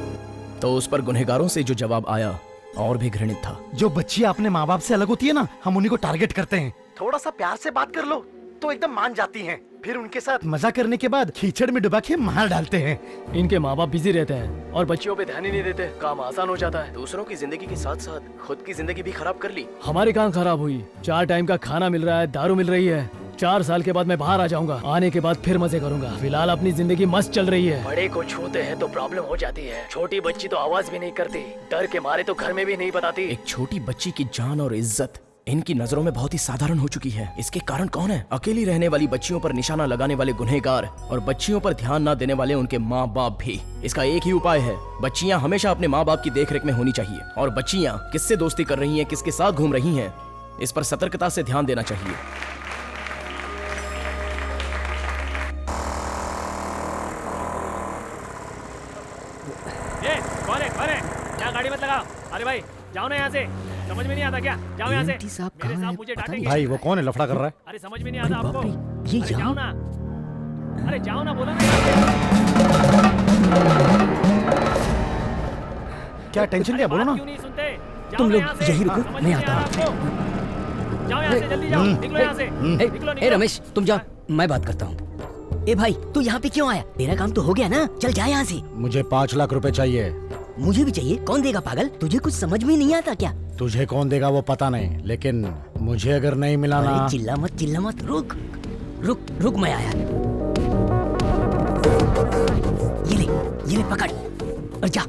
तो उस पर गुनहगारों से जो जवाब आया और भी घृणित था। जो बच्ची अपने माँ बाप से अलग होती है ना, हम उन्हीं को टारगेट करते हैं। थोड़ा सा प्यार से बात कर लो तो एकदम मान जाती हैं। फिर उनके साथ मजा करने के बाद कीचड़ में डुबा के मार डालते हैं। इनके माँ बाप बिजी रहते हैं और बच्चियों पे ध्यान ही नहीं देते। काम आसान हो जाता है। दूसरों की जिंदगी के साथ साथ खुद की जिंदगी भी खराब कर ली। हमारी कहाँ खराब हुई? 4 टाइम का खाना मिल रहा है, दारू मिल रही है। 4 साल के बाद मैं बाहर आ जाऊंगा, आने के बाद फिर मजे करूंगा। फिलहाल अपनी जिंदगी मस्त चल रही है। बड़े को छूते हैं तो प्रॉब्लम हो जाती है। छोटी बच्ची तो आवाज भी नहीं करती, डर के मारे तो घर में भी नहीं बताती। एक छोटी बच्ची की जान और इज्जत इनकी नजरों में बहुत ही साधारण हो चुकी है। इसके कारण कौन है? अकेली रहने वाली बच्चियों पर निशाना लगाने वाले गुनहगार और बच्चियों पर ध्यान न देने वाले उनके माँ बाप भी। इसका एक ही उपाय है, बच्चियां हमेशा अपने माँ बाप की देखरेख में होनी चाहिए। और बच्चियां किससे दोस्ती कर रही हैं, किसके साथ घूम रही हैं, इस पर सतर्कता से ध्यान देना चाहिए। कौन है? यहाँ गाड़ी मत लगाओ। अरे भाई जाओ ना यहाँ से, समझ में नहीं आता क्या? जाओ यहाँ से। मेरे साहब मुझे डांटेंगे। भाई वो कौन है लफड़ा कर रहा है? अरे समझ में नहीं आता आपको? ये जाओ ना। अरे जाओ ना, बोलो ना। क्या टेंशन लिया, बोलो ना। क्यों नहीं सुनते? तुम लोग यही रुको, मैं आता हूँ। जाओ यहाँ से, जल्दी जाओ, निकलो यहाँ से। निकलो। ए रमेश तुम जा, मैं बात करता हूँ। ए भाई तू यहाँ पे क्यों आया? तेरा काम तो हो गया ना, चल जा यहाँ से। मुझे 5 लाख रुपए चाहिए। मुझे भी चाहिए। कौन देगा पागल? तुझे कुछ समझ में नहीं आता क्या? तुझे कौन देगा वो पता नहीं, लेकिन मुझे अगर नहीं मिला ना। चिल्ला मत, रुक मैं आया। ये ले पकड़ और जा।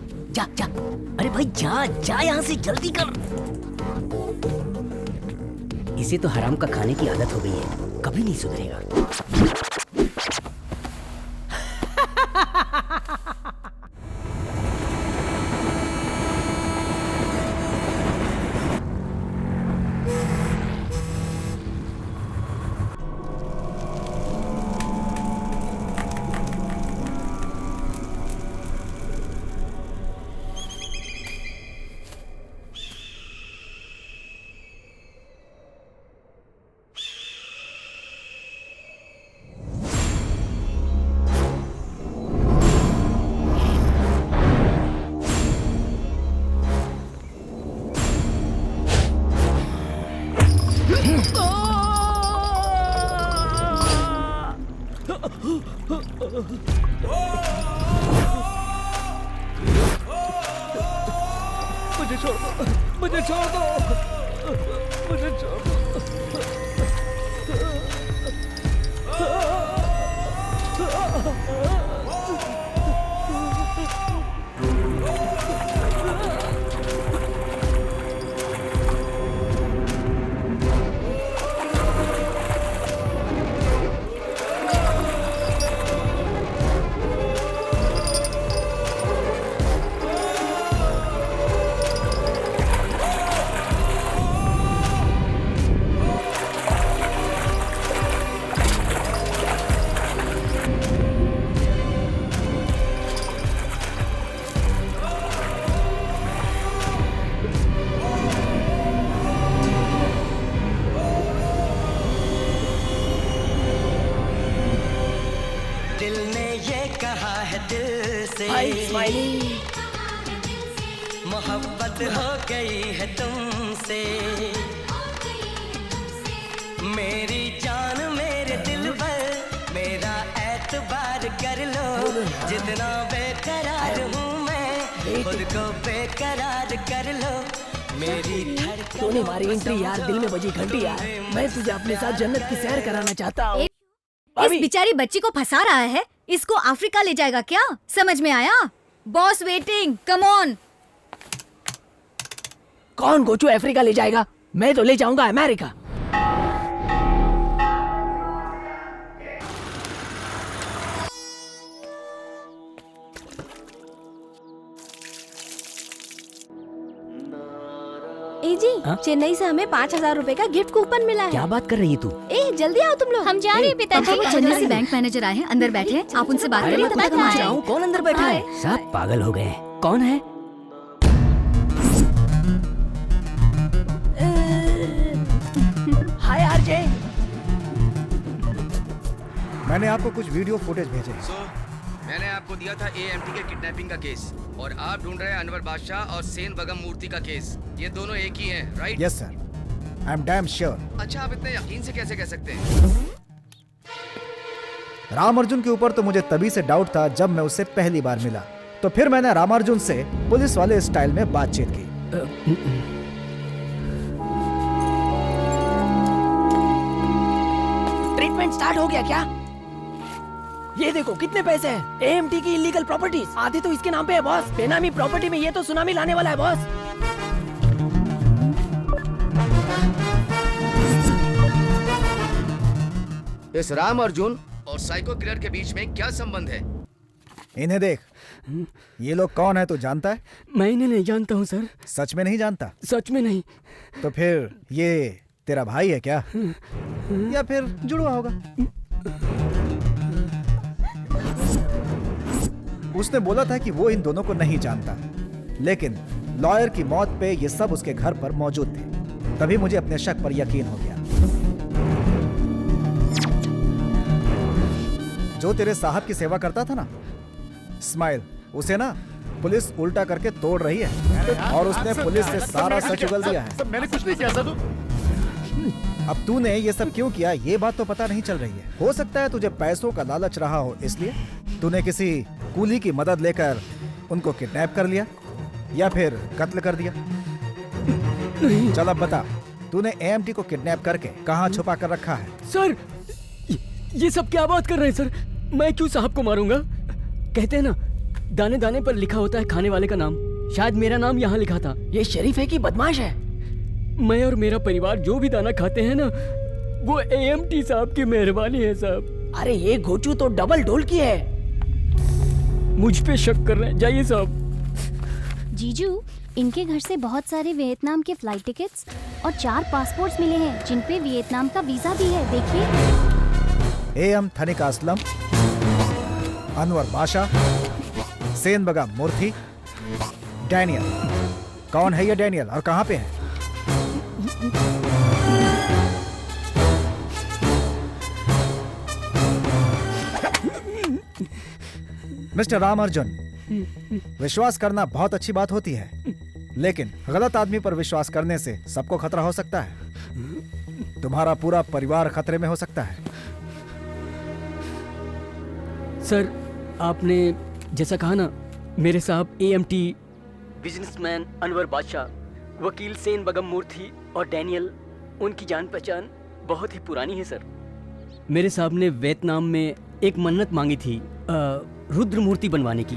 अरे भाई जा यहाँ से, जल्दी कर। इसे तो हराम का खाने की आदत हो गई है, कभी नहीं सुधरेगा। मुझे छोड़ दो, मुझे छोड़ दो, मुझे छोड़ दो। मोहब्बत हो गई है तुमसे, मेरी जान मेरे दिल पर मेरा एतबार कर लो, जितना बेकरार हूँ मैं खुद को बेकरार कर लो, मेरी धड़कन। तूने हमारी एंट्री यार, दिल में बजी घंटी यार, मैं तुझे अपने साथ जन्नत की सैर कराना चाहता हूँ। इस बेचारी बच्ची को फंसा रहा है, इसको अफ्रीका ले जाएगा क्या? समझ में आया? Boss waiting, come on. कौन गोचू अफ्रीका ले जाएगा? मैं तो ले जाऊंगा अमेरिका। ए जी, चेन्नई से हमें 5,000 रुपए का गिफ्ट कूपन मिला है। क्या बात कर रही है तू? ए जल्दी आओ तुम लोग। हम जा रहे हैं पिताजी। चेन्नई से बैंक मैनेजर आए हैं, अंदर बैठे हैं, आप उनसे बात करिए। मैं समझ रहा हूँ कौन अंदर बैठा है। सब पागल हो गए। कौन है? हाय आरजे। मैंने आपको कुछ वीडियो फुटेज भेजे हैं। मैंने आपको दिया था AMT के किडनैपिंग का केस, और आप ढूंढ रहे हैं अनवर बादशाह और सेन बगम मूर्ति का केस। ये दोनों एक ही हैं, right? Yes sir, I am damn sure. अच्छा, आप इतने यकीन से कैसे कह सकते हैं? रामार्जुन के ऊपर तो मुझे तभी से डाउट था जब मैं उससे पहली बार मिला, तो फिर मैंने रामार्जुन से पुलिस वाले स्टाइल में बातचीत की। ट्रीटमेंट स्टार्ट हो गया क्या? ये देखो कितने पैसे हैं। AMT की इलीगल प्रॉपर्टीज आधे तो इसके नाम पे है बॉस। बेनामी प्रॉपर्टी में ये तो सुनामी लाने वाला है बॉस। इस रामार्जुन और साइको किलर के बीच में क्या संबंध है? इन्हें देख, ये लोग कौन है तो जानता है? मैं इन्हें नहीं जानता हूँ सर। सच में नहीं जानता? सच में नहीं। तो फिर ये तेरा भाई है क्या? या फिर जुड़वा होगा? उसने बोला था कि वो इन दोनों को नहीं जानता, लेकिन लॉयर की मौत पे ये सब उसके घर पर मौजूद थे। तभी मुझे अपने शक पर यकीन हो गया। जो तेरे साहब की सेवा करता था ना, स्माइल, उसे ना पुलिस उल्टा करके तोड़ रही है, और उसने पुलिस से सारा सच उगल दिया है। मैंने कुछ नहीं किया था। अब तूने ये सब क्यों किया, ये बात तो पता नहीं चल रही है। हो सकता है तुझे पैसों का लालच रहा हो, इसलिए तूने किसी कूली की मदद लेकर उनको किडनैप कर लिया, या फिर कत्ल कर दिया। चल अब बता, तूने AMT को किडनैप करके कहाँ छुपा कर रखा है? सर, ये सब क्या बात कर रहे हैं सर? मैं क्यों साहब को मारूंगा? कहते हैं ना, दाने दाने पर लिखा होता है खाने वाले का नाम। शायद मेरा नाम यहाँ लिखा था। ये शरीफ है कि बदमाश है? मैं और मेरा परिवार जो भी दाना खाते हैं ना, वो AMT साहब की मेहरबानी है साहब। अरे ये गोचू तो डबल ढोल की है। मुझ पे शक कर रहे हैं। जाइए साहब। जीजू, इनके घर से बहुत सारे वियतनाम के फ्लाइट टिकट्स और 4 पासपोर्ट्स मिले हैं, जिन पे वियतनाम का वीजा भी है। देखिए। AM थनिका असलम, अनवर बादशाह, सेन बगम मूर्ति, डैनियल। कौन है ये डैनियल और कहाँ पे है? मिस्टर रामार्जुन, विश्वास करना बहुत अच्छी बात होती है, लेकिन गलत आदमी पर विश्वास करने से सबको खतरा हो सकता है। तुम्हारा पूरा परिवार खतरे में हो सकता है। सर आपने जैसा कहा ना, मेरे साहब AMT, बिजनेसमैन अनवर बादशाह, वकील सेन बगम मूर्ति और डैनियल, उनकी जान पहचान बहुत ही पुरानी है सर। मेरे साहब ने वियतनाम में एक मन्नत मांगी थी रुद्र मूर्ति बनवाने की।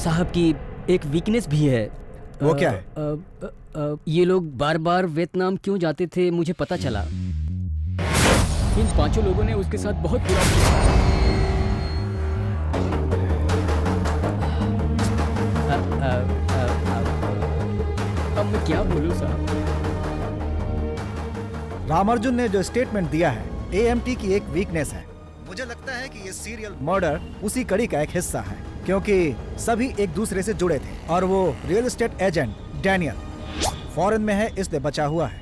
साहब की एक वीकनेस भी है। वो क्या है? ये लोग बार बार वियतनाम क्यों जाते थे मुझे पता चला। इन 5 लोगों ने उसके साथ बहुत बुरा किया। अब मैं क्या बोलूं साहब। रामार्जुन ने जो स्टेटमेंट दिया है AMT की एक वीकनेस है। मुझे लगता है कि ये सीरियल मर्डर उसी कड़ी का एक हिस्सा है, क्योंकि सभी एक दूसरे से जुड़े थे और वो real estate agent Daniel foreign में है, इसलिए बचा हुआ है।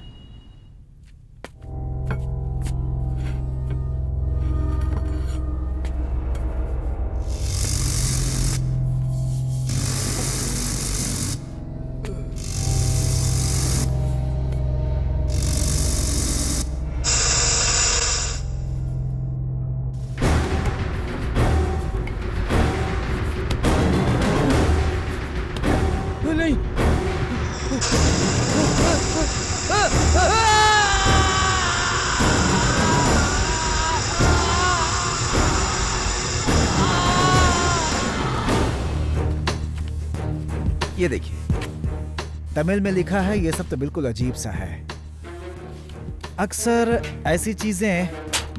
ये देखिए, तमिल में लिखा है। ये सब तो बिल्कुल अजीब सा है। अक्सर ऐसी चीजें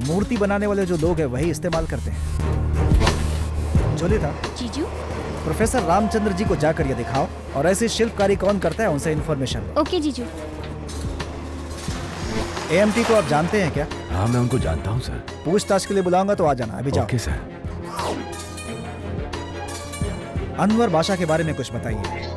मूर्ति बनाने वाले जो लोग हैं वही इस्तेमाल करते हैं। जोलिता, जीजू, प्रोफेसर रामचंद्र जी को जाकर ये दिखाओ और ऐसी शिल्पकारी कौन करता है उनसे इन्फॉर्मेशन लो। ओके जीजू। AMT को आप जानते हैं क्या? हाँ, मैं उनको जानता हूँ सर। पूछताछ के लिए बुलाऊंगा तो आ जाना। अभी जाओ। Okay sir. अनवर बादशाह के बारे में कुछ बताइए।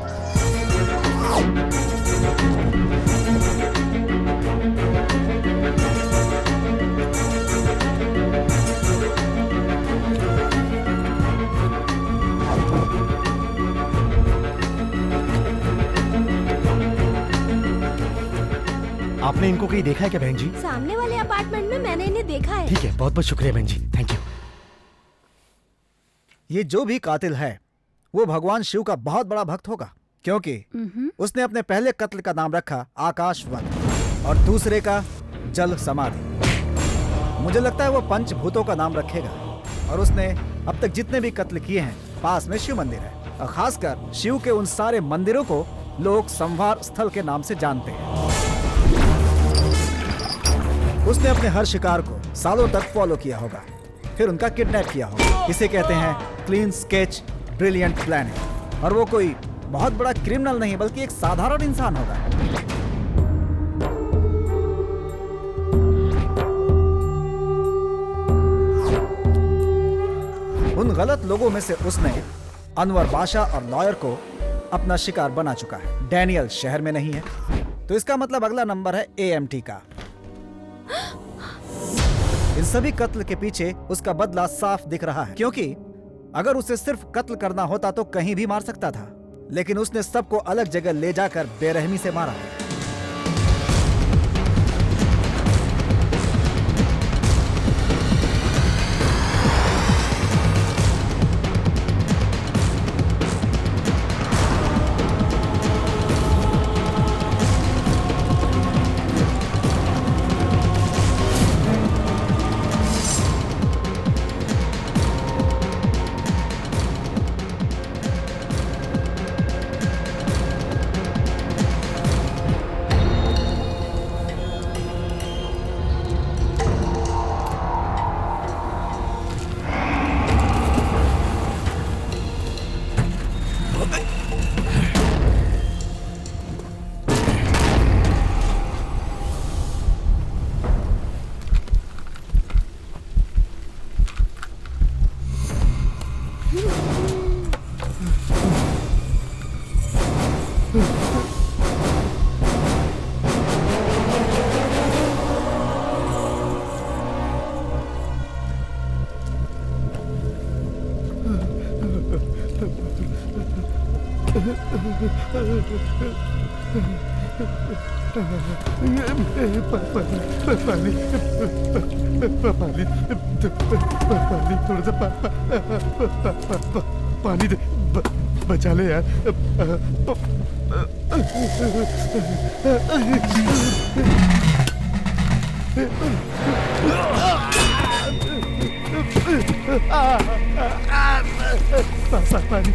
आपने इनको कहीं देखा है क्या बहन जी? सामने वाले अपार्टमेंट में मैंने इन्हें देखा है। ठीक है, बहुत बहुत शुक्रिया बहन जी, थैंक यू। ये जो भी कातिल है वो भगवान शिव का बहुत बड़ा भक्त होगा, क्योंकि उसने अपने पहले कत्ल का नाम रखा आकाश वन और दूसरे का जल समाधि। मुझे लगता है वो पंचभूतों का नाम रखेगा। और उसने अब तक जितने भी कत्ल किए हैं, पास में शिव मंदिर है और खासकर शिव के उन सारे मंदिरों को लोग संहार स्थल के नाम से जानते हैं। उसने अपने हर शिकार को सालों तक फॉलो किया होगा, फिर उनका किडनैप किया होगा। इसे कहते हैं क्लीन स्केच ब्रिलियंट प्लानिंग। और वो कोई बहुत बड़ा क्रिमिनल नहीं बल्कि एक साधारण इंसान होगा। उन गलत लोगों में से उसने अनवर बादशाह और लॉयर को अपना शिकार बना चुका है। डैनियल शहर में नहीं है, तो इसका मतलब अगला नंबर है AMT का। इन सभी कत्ल के पीछे उसका बदला साफ दिख रहा है, क्योंकि अगर उसे सिर्फ कत्ल करना होता तो कहीं भी मार सकता था, लेकिन उसने सबको अलग जगह ले जाकर बेरहमी से मारा। पानी थोड़ा सा पानी दे, बचा ले यार। पानी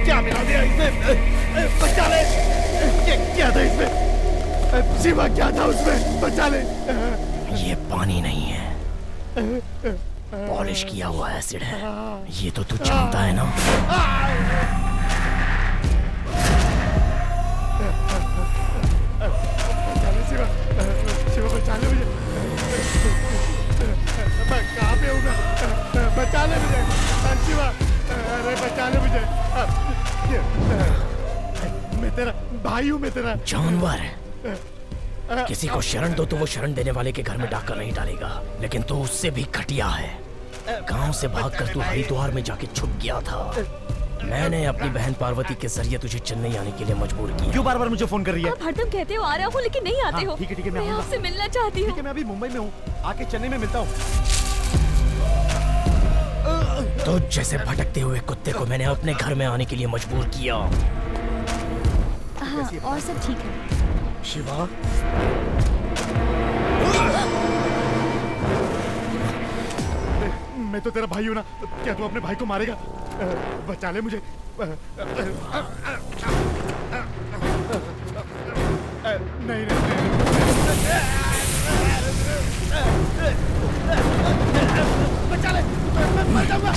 क्या मिला दिया इसमें? बचा ले। क्या था इसमें? शिवा क्या था उसमें? बचा ले। ये पानी नहीं है, पॉलिश किया हुआ एसिड है। ये तो तू जानता है ना। शिवा, शिवा बचा ले मुझे। मैं कहाँ पे हूँ मैं? बचा ले मुझे शिवा। अरे बचा ले मुझे। मैं तेरा भाई हूँ, मैं तेरा जानवर। किसी को शरण दो तो वो शरण देने वाले के घर में डाकर नहीं डालेगा, लेकिन तू उससे भी घटिया है। गांव से भागकर तू हरिद्वार में जाके छुप गया था। मैंने अपनी बहन पार्वती के जरिए तुझे चेन्नई आने के लिए मजबूर किया। क्यों बार-बार मुझे फोन कर रही है? आप हरदम कहते हो आ रहा हूँ, लेकिन नहीं आते हो। ठीक है मैं आपसे मिलना चाहती हूँ। मैं अभी मुंबई में हूँ, आके चेन्नई में मिलता हूँ। तो जैसे भटकते हुए कुत्ते को मैंने अपने घर में आने के लिए मजबूर किया। हाँ, और सब ठीक है। शिवा, मैं तो तेरा भाई हूँ ना, क्या तू अपने भाई को मारेगा? बचा ले मुझे। नहीं नहीं बचा ले, मैं मर जाऊंगा।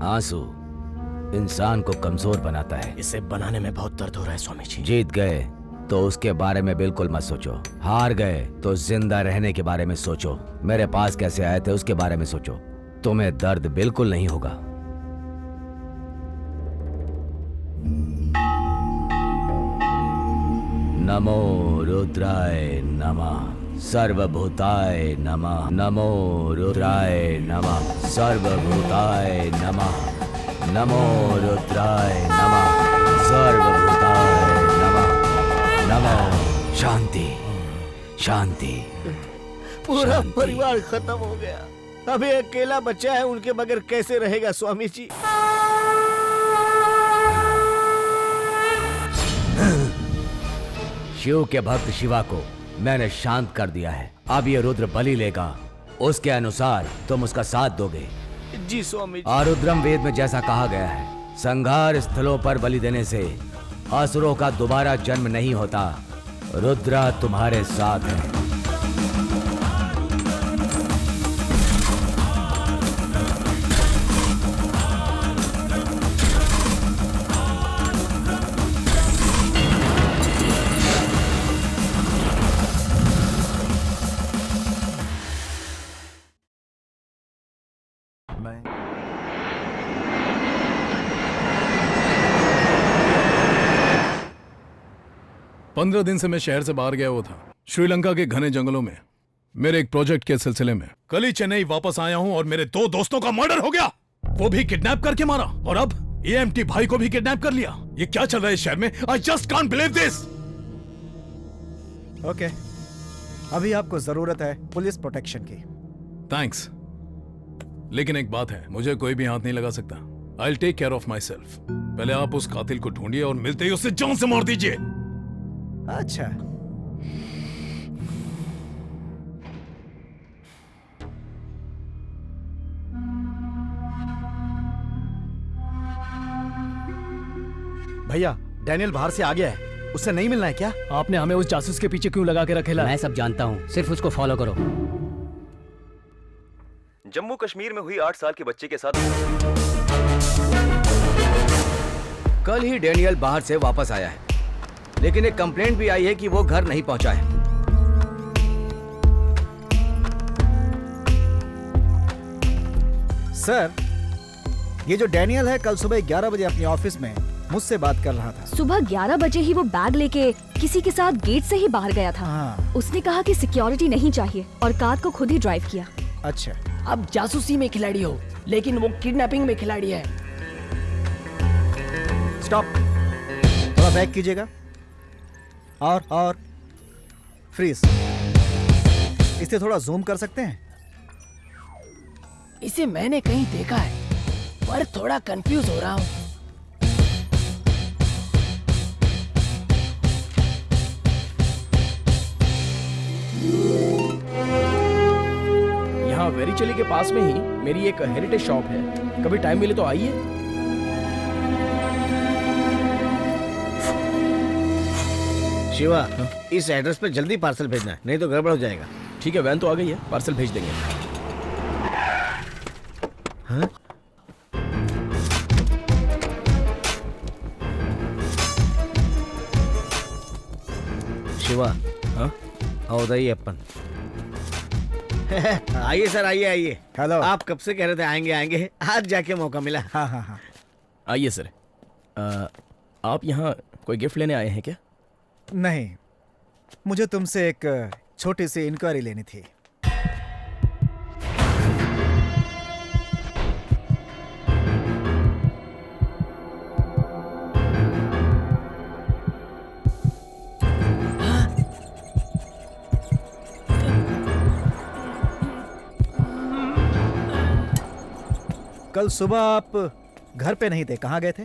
आंसू इंसान को कमजोर बनाता है। इसे बनाने में बहुत दर्द हो रहा है स्वामी जी। जीत गए तो उसके बारे में बिल्कुल मत सोचो, हार गए तो जिंदा रहने के बारे में सोचो। मेरे पास कैसे आए थे उसके बारे में सोचो, तुम्हें दर्द बिल्कुल नहीं होगा। नमो रुद्राय नमः, सर्वभूताय नमः। नमो रुद्राय नमः, सर्वभूताय नमः। नमो रुद्राय नमः, सर्वभूताय नमः। नमो शांति शांति। पूरा परिवार खत्म हो गया, अभी अकेला बच्चा है, उनके बगैर कैसे रहेगा स्वामी जी? शिव के भक्त शिवा को मैंने शांत कर दिया है। अब ये रुद्र बलि लेगा, उसके अनुसार तुम उसका साथ दोगे। जी स्वामी जी। आरुद्रम वेद में जैसा कहा गया है, संघार स्थलों पर बलि देने से असुरों का दोबारा जन्म नहीं होता। रुद्रा तुम्हारे साथ है। मैं 15 दिन से मैं शहर से बाहर गया हुआ था, श्रीलंका के घने जंगलों में, मेरे एक प्रोजेक्ट के सिलसिले में। कल ही चेन्नई वापस आया हूं और मेरे 2 दोस्तों का मर्डर हो गया, वो भी किडनैप करके मारा, और अब एएमटी भाई को भी किडनैप कर लिया। ये क्या चल रहा है इस शहर में? I just can't believe this. Okay, अभी आपको जरूरत है पुलिस प्रोटेक्शन की। थैंक्स, लेकिन एक बात है, मुझे कोई भी हाथ नहीं लगा सकता। I'll take care of myself. पहले आप उस कातिल को ढूंढिए और मिलते ही उसे जान से मार दीजिए। अच्छा, भैया डैनियल बाहर से आ गया है, उससे नहीं मिलना है क्या? आपने हमें उस जासूस के पीछे क्यों लगा के रखेला? मैं सब जानता हूँ, सिर्फ उसको फॉलो करो। जम्मू कश्मीर में हुई 8 साल के बच्चे के साथ कल ही डैनियल बाहर से वापस आया है, लेकिन एक कंप्लेंट भी आई है कि वो घर नहीं पहुंचा है। सर, ये जो डैनियल है कल सुबह 11 बजे अपनी ऑफिस में मुझसे बात कर रहा था। सुबह 11 बजे ही वो बैग लेके किसी के साथ गेट से ही बाहर गया था। हाँ। उसने कहा कि सिक्योरिटी नहीं चाहिए और कार को खुद ही ड्राइव किया। अच्छा, अब जासूसी में खिलाड़ी हो, लेकिन वो किडनैपिंग में खिलाड़ी है। स्टॉप, थोड़ा बैक कीजिएगा और फ्रीज। इसे थोड़ा जूम कर सकते हैं? इसे मैंने कहीं देखा है, पर थोड़ा कंफ्यूज हो रहा हूँ। यहाँ वेरीचेली के पास में ही मेरी एक हेरिटेज शॉप है, कभी टाइम मिले तो आइए। शिवा, इस एड्रेस पे जल्दी पार्सल भेजना है, नहीं तो गड़बड़ हो जाएगा। ठीक है, वैन तो आ गई है, पार्सल भेज देंगे। हाँ? शिवा, हाँ? आओ उधर अपन। आइए सर, आइए। हेलो। आप कब से कह रहे थे आएंगे, आज जाके मौका मिला। हाँ। आइए सर। आप यहाँ कोई गिफ्ट लेने आए हैं क्या? नहीं, मुझे तुमसे एक छोटी सी इंक्वायरी लेनी थी। कल सुबह आप घर पे नहीं थे, कहाँ गए थे?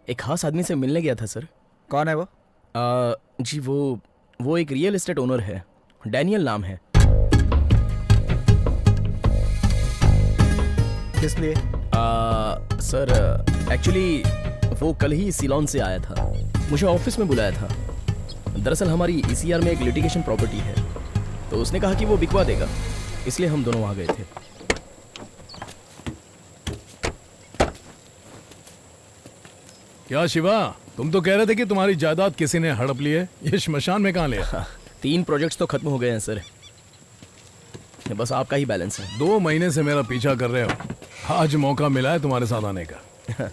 एक खास आदमी से मिलने गया था सर। कौन है वो? जी वो एक रियल एस्टेट ओनर है, डैनियल नाम है। किस लिए? सर एक्चुअली वो कल ही सिलोन से आया था, मुझे ऑफिस में बुलाया था। दरअसल हमारी ECR में एक लिटिगेशन प्रॉपर्टी है, तो उसने कहा कि वो बिकवा देगा, इसलिए हम दोनों वहाँ गए थे। क्या शिवा, तुम तो कह रहे थे कि तुम्हारी जायदाद किसी ने हड़प ली है, ये श्मशान में कहाँ लिया? 3 प्रोजेक्ट्स तो खत्म हो गए हैं सर, बस आपका ही बैलेंस है। 2 महीने से मेरा पीछा कर रहे हो, आज मौका मिला है तुम्हारे साथ आने का।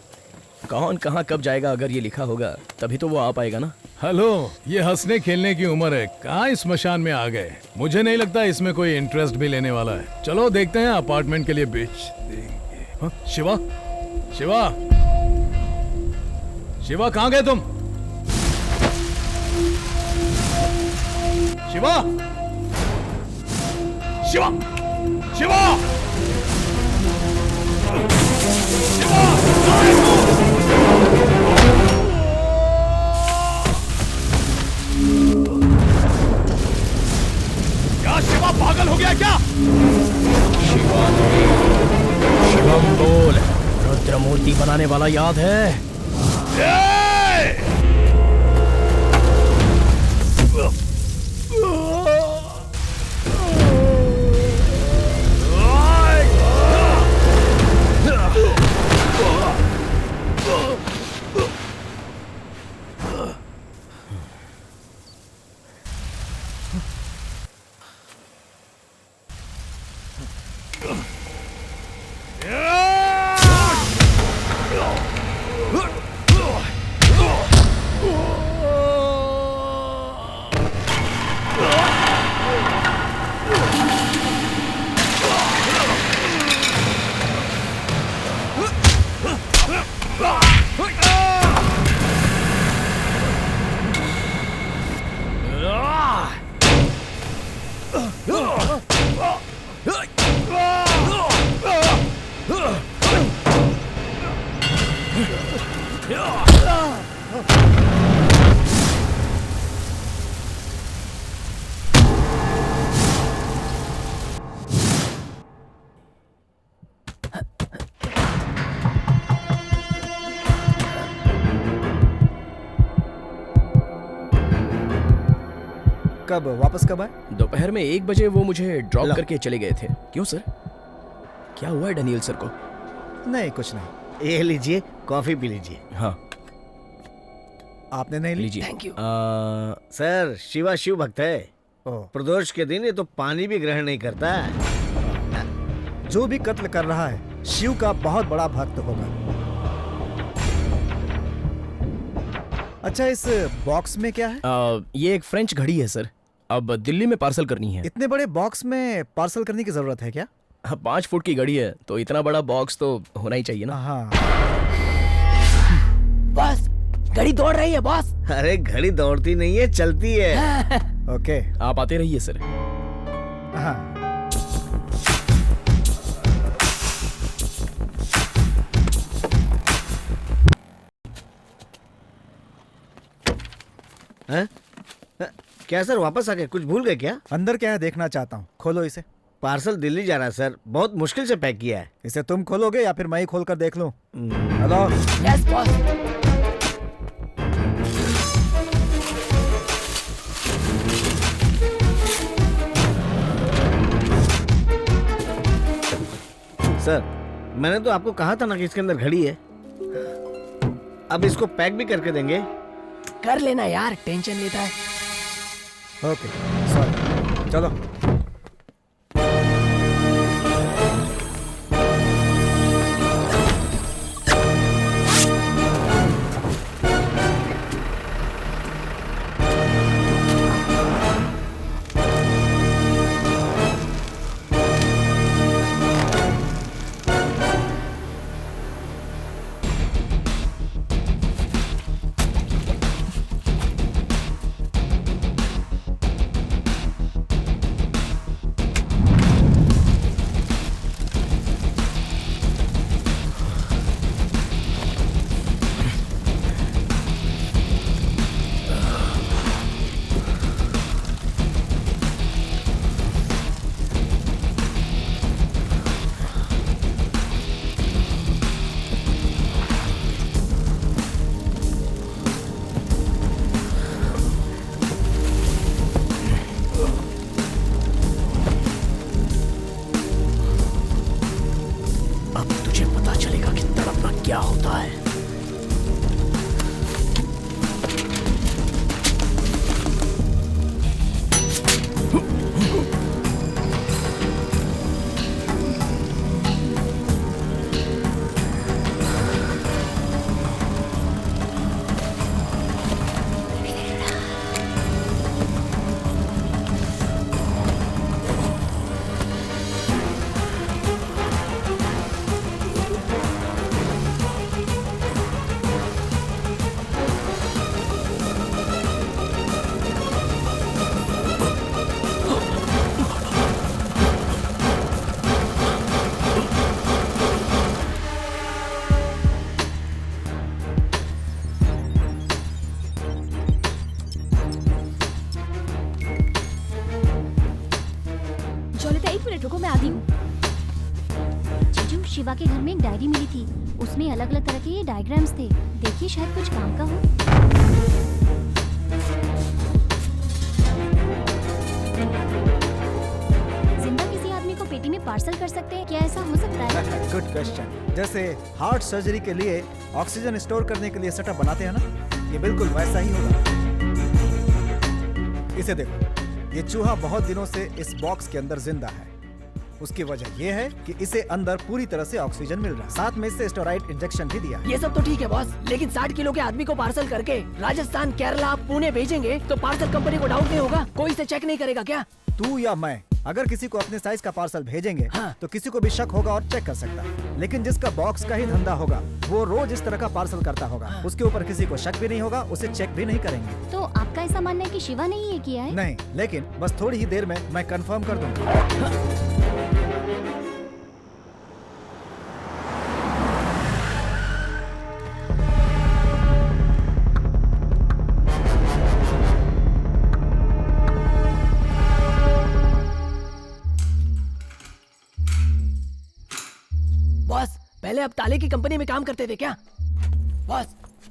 कौन कहाँ कब जाएगा, अगर ये लिखा होगा तभी तो वो आ पाएगा ना। हेलो, ये हंसने खेलने की उम्र है, कहाँ इस स्मशान में आ गए? मुझे नहीं लगता इसमें कोई इंटरेस्ट भी लेने वाला है। चलो देखते हैं, अपार्टमेंट के लिए बेच देंगे। हाँ? शिवा कहाँ गए तुम? शिवा! क्या शिवा पागल हो गया क्या? शिवम बोल, रुद्र मूर्ति बनाने वाला याद है? कब आए? दोपहर में 1 बजे वो मुझे ड्रॉप करके चले गए थे। क्यों सर, क्या हुआ है डैनियल सर को? नहीं कुछ नहीं। ये लीजिए, कॉफी पी लीजिए। हाँ आपने नहीं लीजिए। Thank you. Sir Shiva Shiv भक्त है। प्रदोष के दिन ये तो पानी भी ग्रहण नहीं करता है। जो भी कत्ल कर रहा है शिव का बहुत बड़ा भक्त होगा। अच्छा इस बॉक्स में क्या है? ये एक फ्रेंच घड़ी है सर, अब दिल्ली में पार्सल करनी है। इतने बड़े बॉक्स में पार्सल करने की जरूरत है क्या? 5 फुट की घड़ी है तो इतना बड़ा बॉक्स तो होना ही चाहिए ना। हाँ। बॉस घड़ी दौड़ रही है बॉस। अरे घड़ी दौड़ती नहीं है, चलती है। ओके आप आते रहिए सर। हाँ। क्या सर वापस आ गए? कुछ भूल गए क्या? अंदर क्या है देखना चाहता हूँ, खोलो इसे। पार्सल दिल्ली जा रहा है सर, बहुत मुश्किल से पैक किया है। इसे तुम खोलोगे या फिर मैं ही खोल कर देख लूं? हेलो। Yes boss. सर मैंने तो आपको कहा था ना कि इसके अंदर घड़ी है। अब इसको पैक भी करके देंगे। कर लेना यार, टेंशन लेता है। ओके सॉरी, चलो। क्या होता है? रुको मैं आती हूँ। जीजू, शिवा के घर में एक डायरी मिली थी, उसमें अलग अलग तरह के ये डायग्राम्स थे। देखिए शायद कुछ काम का हो। जिंदा किसी आदमी को पेटी में पार्सल कर सकते हैं क्या? ऐसा हो सकता है? Good question. जैसे हार्ट सर्जरी के लिए ऑक्सीजन स्टोर करने के लिए सेटअप बनाते हैं ना, ये बिल्कुल वैसा ही होगा। इसे देखो, ये चूहा बहुत दिनों से इस बॉक्स के अंदर जिंदा है। उसकी वजह यह है कि इसे अंदर पूरी तरह से ऑक्सीजन मिल रहा है, साथ में इससे स्टेरॉइड इंजेक्शन भी दिया है। ये सब तो ठीक है बॉस, लेकिन 60 किलो के आदमी को पार्सल करके राजस्थान, केरला, पुणे भेजेंगे तो पार्सल कंपनी को डाउट नहीं होगा? कोई इसे चेक नहीं करेगा क्या? तू या मैं अगर किसी को अपने साइज का पार्सल भेजेंगे तो किसी को भी शक होगा और चेक कर सकता है। लेकिन जिसका बॉक्स का ही धंधा होगा वो रोज इस तरह का पार्सल करता होगा, उसके ऊपर किसी को शक भी नहीं होगा, उसे चेक भी नहीं करेंगे। तो आपका ऐसा मानना है कि शिवा ने ये किया है? नहीं, लेकिन बस थोड़ी ही देर में मैं कंफर्म कर दूंगा। बॉस, पहले आप ताले की कंपनी में काम करते थे क्या? बॉस,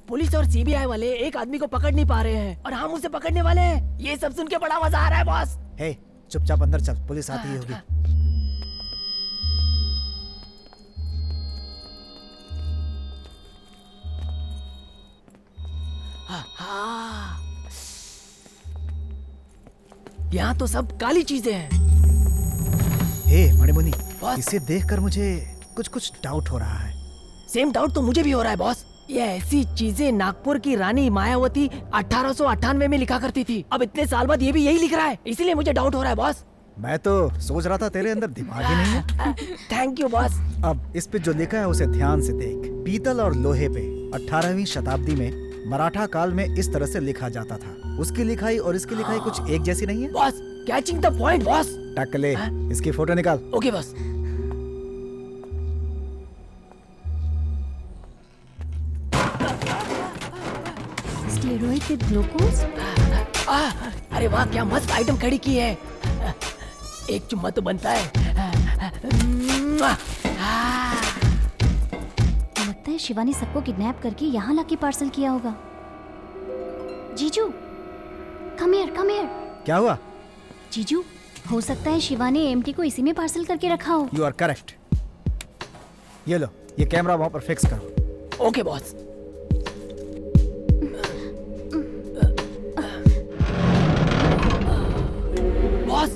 पुलिस और सीबीआई वाले एक आदमी को पकड़ नहीं पा रहे हैं और हम उसे पकड़ने वाले हैं। ये सब सुन के बड़ा मजा आ रहा है बॉस। हे, चुपचाप अंदर चल, पुलिस आती ही होगी। यहाँ तो सब काली चीजें हैं। हे मणिमुनि, इसे देखकर मुझे कुछ डाउट हो रहा है। सेम डाउट तो मुझे भी हो रहा है बॉस। ये ऐसी चीजें नागपुर की रानी मायावती 1898 में लिखा करती थी। अब इतने साल बाद ये भी यही लिख रहा है, इसीलिए मुझे डाउट हो रहा है बॉस। मैं तो सोच रहा था तेरे अंदर दिमाग ही नहीं है। Thank you boss. अब इस पे जो लिखा है उसे ध्यान से देख। पीतल और लोहे पे 18वीं शताब्दी में मराठा काल में इस तरह से लिखा जाता था। उसकी लिखाई और इसकी लिखाई कुछ एक जैसी नहीं है boss. Catching the point boss. टकले, इसकी फोटो निकाल। Okay boss. Steroid with glucose. अरे वाह, क्या मस्त आइटम खड़ी की है। एक चुम्मा तो बनता है। लगता है शिवा ने सबको किडनैप करके यहाँ लाके पार्सल किया होगा। जीजू, कम हियर। क्या हुआ? जीजू, हो सकता है शिवा ने एमटी को इसी में पार्सल करके रखा हो। You are correct. ये लो, ये कैमरा वहाँ पर फिक्स करो। Okay boss. बॉस,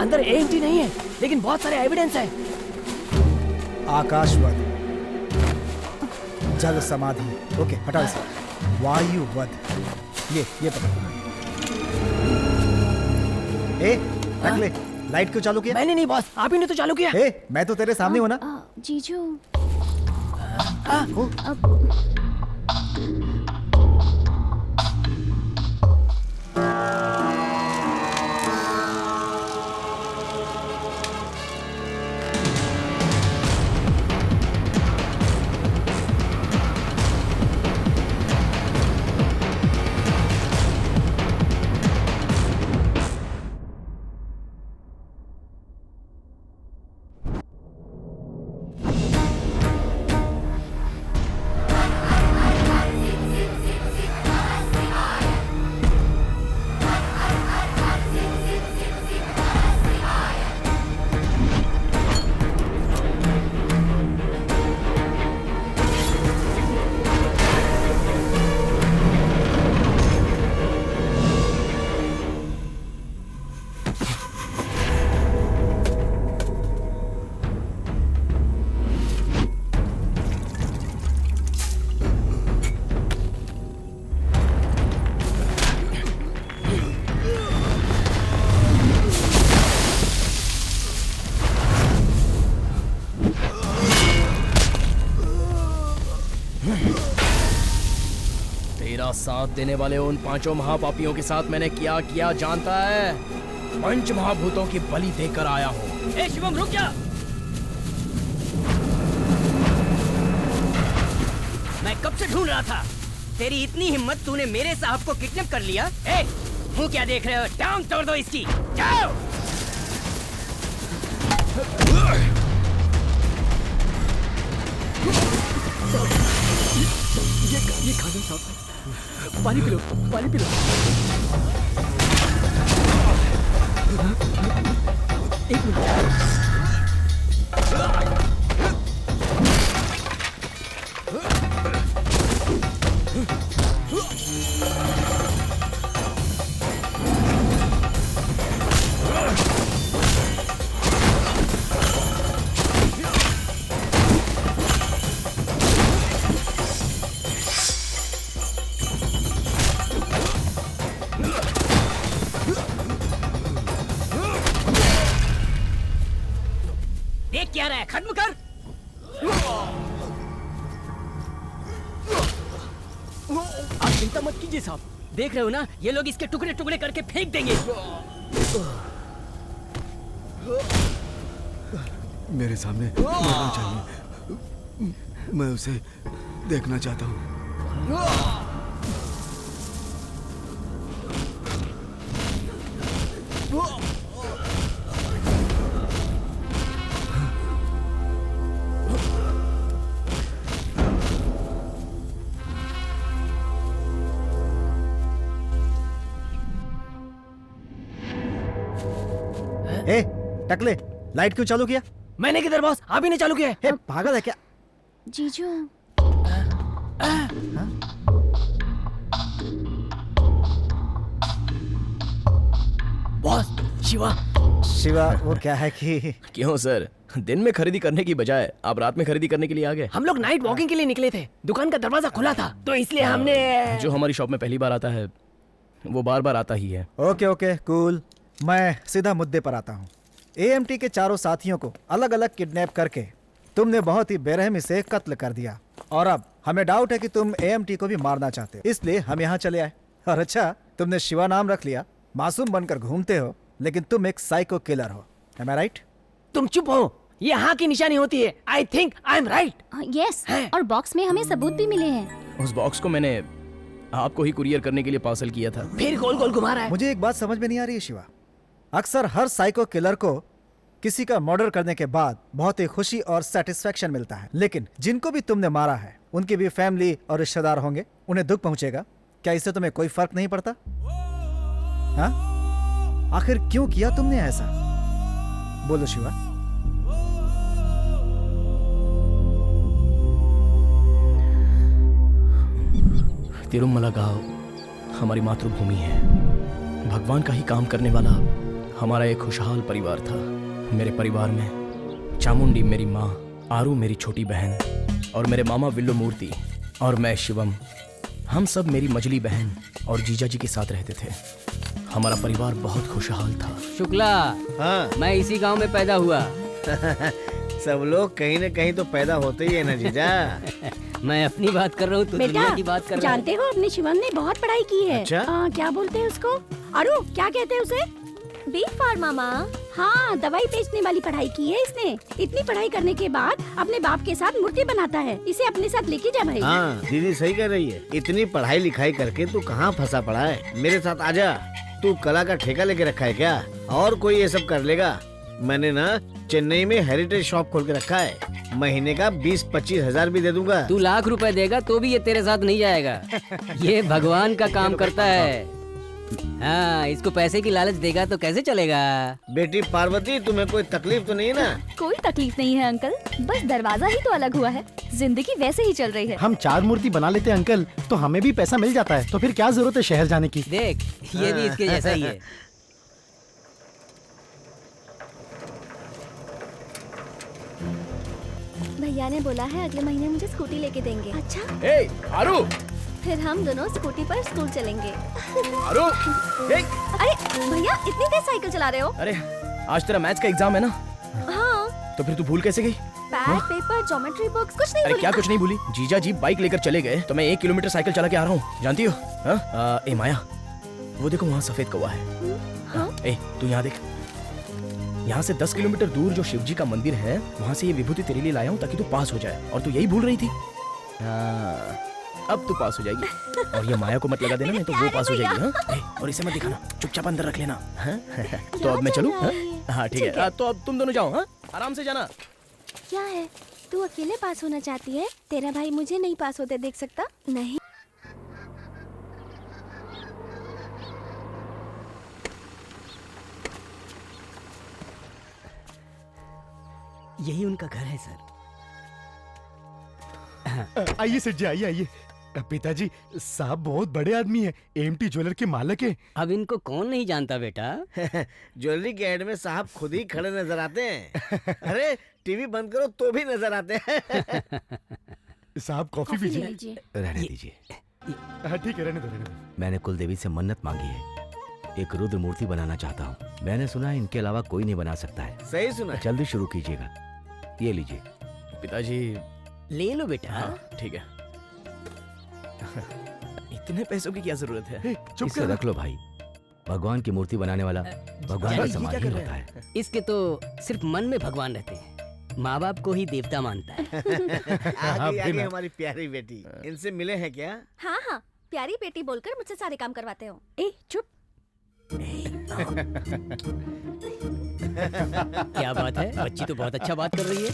अंदर एएमटी नहीं है, लेकिन बहुत सारे एविडेंस है। आकाशवध, जल समाधि, ओके हटाओ इसे। वायुवध, ये पकड़। टकले, लाइट क्यों चालू किया? मैंने नहीं बॉस, आप ही ने तो चालू किया। मैं तो तेरे सामने हूँ ना। जीजू, तेरा साथ देने वाले उन पांचों महापापियों के साथ मैंने क्या किया जानता है? पंच महाभूतों की बलि देकर आया हूँ। ए शिवम, रुक जा। मैं कब से ढूंढ रहा था। तेरी इतनी हिम्मत, तूने मेरे साहब को किडनैप कर लिया। ए, मुंह क्या देख रहे हो? टांग तोड़ दो इसकी। जाओ। ये खा लो साहब। पानी पी लो, पानी पी लो। एक मिनट। देख क्या रहा है, खत्म कर। आप चिंता मत कीजिए साहब, देख रहे हो ना, ये लोग इसके टुकड़े टुकड़े करके फेंक देंगे। मेरे सामने मरना चाहिए। मैं उसे देखना चाहता हूँ। ए टकले, लाइट क्यों चालू किया? मैंने किधर बॉस, आप ही ने चालू किया है। पागल है क्या? जीजू बॉस, शिवा शिवा वो क्या है कि क्यों सर, दिन में खरीदी करने की बजाय आप रात में खरीदी करने के लिए आ गए? हम लोग नाइट वॉकिंग के लिए निकले थे, दुकान का दरवाजा खुला था तो इसलिए हमने। जो हमारी शॉप में पहली बार आता है वो बार बार आता ही है। ओके ओके कूल, मैं सीधा मुद्दे पर आता हूँ। एएमटी के चारों साथियों को अलग अलग किडनैप करके तुमने बहुत ही बेरहमी से कत्ल कर दिया और अब हमें डाउट है कि तुम एएमटी को भी मारना चाहते हो, इसलिए हम यहाँ चले आए। और अच्छा, तुमने शिवा नाम रख लिया, मासूम बनकर घूमते हो, लेकिन तुम एक साइको किलर हो। Am I right? तुम चुप हो, ये हाँ की निशानी होती है। I think I am right. Yes, और बॉक्स में हमें सबूत भी मिले हैं। उस बॉक्स को मैंने आपको ही कुरियर करने के लिए पार्सल किया था। फिर गोल गोल घुमा रहा है। मुझे एक बात समझ में नहीं आ रही है शिवा, अक्सर हर साइको किलर को किसी का मर्डर करने के बाद बहुत ही खुशी और सेटिस्फेक्शन मिलता है, लेकिन जिनको भी तुमने मारा है उनकी भी फैमिली और रिश्तेदार होंगे, उन्हें दुख पहुंचेगा। क्या इससे तुम्हें कोई फर्क नहीं पड़ता? हाँ, आखिर क्यों किया तुमने ऐसा? बोलो शिवा। तिरुमला गांव हमारी मातृभूमि है, भगवान का ही काम करने वाला हमारा एक खुशहाल परिवार था। मेरे परिवार में चामुंडी मेरी माँ, आरू मेरी छोटी बहन और मेरे मामा विल्लू मूर्ति और मैं शिवम, हम सब मेरी मजली बहन और जीजा जी के साथ रहते थे। हमारा परिवार बहुत खुशहाल था। शुक्ला, हाँ मैं इसी गांव में पैदा हुआ। सब लोग कहीं न कहीं तो पैदा होते ही है ना जीजा। मैं अपनी बात कर रहा हूँ, तो दुनिया की बात कर रहा है। जानते हो अपने शिवम ने बहुत पढ़ाई की है। अच्छा? क्या बोलते हैं उसको? अरु क्या कहते हैं उसे? बी फार्मा मामा। हाँ, दवाई बेचने वाली पढ़ाई की है इसने। इतनी पढ़ाई करने के बाद अपने बाप के साथ मूर्ति बनाता है। इसे अपने साथ लेके जा भाई। हाँ दीदी सही कह रही है, इतनी पढ़ाई लिखाई करके तू कहाँ फंसा पड़ा है? मेरे साथ आजा। तू कला का ठेका लेके रखा है क्या? और कोई ये सब कर लेगा? मैंने ना चेन्नई में हेरिटेज शॉप खोल के रखा है, महीने का 20-25 हजार भी दे दूंगा। तू लाख रुपए देगा तो भी ये तेरे साथ नहीं जाएगा। ये भगवान का काम करता है। हाँ, इसको पैसे की लालच देगा तो कैसे चलेगा? बेटी पार्वती, तुम्हें कोई तकलीफ तो नहीं ना? कोई तकलीफ नहीं है अंकल, बस दरवाजा ही तो अलग हुआ है, जिंदगी वैसे ही चल रही है। हम 4 मूर्ति बना लेते हैं अंकल, तो हमें भी पैसा मिल जाता है, तो फिर क्या जरूरत है शहर जाने की? देख, ये भी इसके जैसा ही है। भैया ने बोला है अगले महीने मुझे स्कूटी लेके देंगे। अच्छा, ए, आरू, फिर हम दोनों स्कूटी पर स्कूल चलेंगे। आरू, ए, अरे भैया, इतनी तेज साइकिल चला रहे हो? अरे आज तेरा मैथ्स का एग्जाम है ना? हाँ। तो फिर तू भूल कैसे गई? पैड, पेपर, ज्योमेट्री बॉक्स, कुछ नहीं अरे भूली। क्या कुछ नहीं भूली? जीजा जी बाइक लेकर चले गए तो मैं 1 किलोमीटर साइकिल चला के आ रहा हूँ, जानती हो? हाँ? ए माया, वो देखो वहाँ सफेद कौवा है। हाँ? ए तू यहाँ देख, यहाँ से 10 किलोमीटर दूर जो शिव जी का मंदिर है, वहाँ से ये विभूति तेरे लिए लाया हूँ ताकि तू पास हो जाए, और तू यही भूल रही थी। हाँ, अब तू पास हो जाएगी। और ये माया को मत लगा देना, नहीं तो वो पास हो जाएगी। हाँ? ए, और इसे मत दिखाना, चुपचाप अंदर रख लेना। हाँ? तो अब मैं चलूँ? हाँ ठीक है। तो अब तुम दोनों जाओ, हाँ? आराम से जाना। क्या है, तू अकेले पास होना चाहती है? तेरा भाई मुझे नहीं पास होते देख सकता? नहीं। यही उनका घर है सर। आइए सेठ जी, आइए आइए। पिताजी, साहब बहुत बड़े आदमी हैं, एमटी ज्वेलर के मालिक हैं। अब इनको कौन नहीं जानता बेटा? ज्वेलरी के एड में साहब खुद ही खड़े नजर आते हैं। अरे टीवी बंद करो तो भी नजर आते हैं। साहब कॉफी पीजिए। रहने दीजिए। हाँ ठीक है, रहने दो रहने दो। मैंने कुलदेवी से मन्नत मांगी है, एक रुद्र मूर्ति बनाना चाहता हूँ। मैंने सुना है इनके अलावा कोई नहीं बना सकता है। सही सुना। जल्दी शुरू कीजिएगा। ये लीजिए। पिताजी ले लो बेटा। हाँ, ठीक है। इतने पैसों की क्या जरूरत है? इसे रख लो भाई, भगवान की मूर्ति बनाने वाला भगवान का समान ही होता है। इसके तो सिर्फ मन में भगवान रहते हैं, माँ बाप को ही देवता मानता है। आगे हमारी प्यारी बेटी, इनसे मिले हैं क्या? हाँ हाँ, प्यारी बेटी बोलकर मुझसे सारे काम करवाते हो। ए चुप। क्या बात है, बच्ची तो बहुत अच्छा बात कर रही है।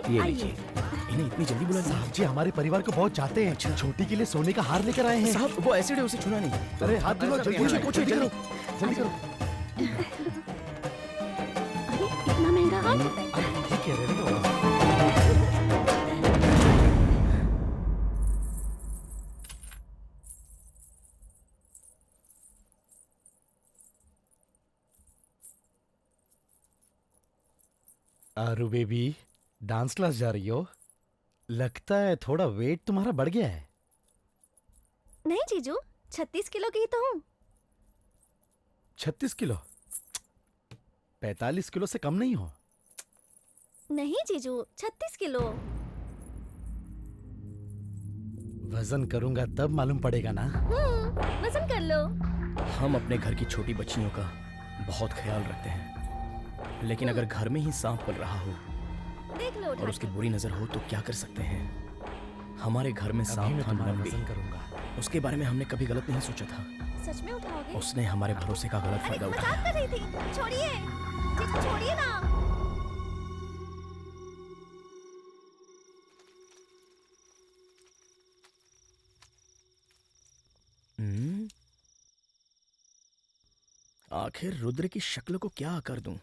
ये लीजिए। इन्हें इतनी जल्दी बुला लिया? साहब जी हमारे परिवार को बहुत चाहते हैं। छोटी के लिए सोने का हार लेकर आए हैं। साहब वो एसिड है, उसे छूना नहीं। अरे हाथ धुलो, जल्दी पूछो, पूछो, जल्दी करो, जल्दी करो। इतना महंगा हार? ये कह रहे हैं ना। आरू बेबी, डांस क्लास जा रही हो? लगता है थोड़ा वेट तुम्हारा बढ़ गया है। नहीं जीजू, 36 किलो की तो हूँ। 36 किलो? 45 किलो से कम नहीं हो? नहीं जीजू, 36 किलो। वजन करूंगा तब मालूम पड़ेगा ना। वजन कर लो। हम अपने घर की छोटी बच्चियों का बहुत ख्याल रखते हैं, लेकिन अगर घर में ही सांप पल रहा हो देख लो और उसकी बुरी नजर हो तो क्या कर सकते हैं। हमारे घर में सांप था नंबी, उसके बारे में हमने कभी गलत नहीं सोचा था। सच में उठाओगे? उसने हमारे भरोसे का गलत फायदा उठाया। मजाक कर रही थी। छोड़िए जीजू, छोड़िए ना। आखिर रुद्र की शक्ल को क्या आकार दूं?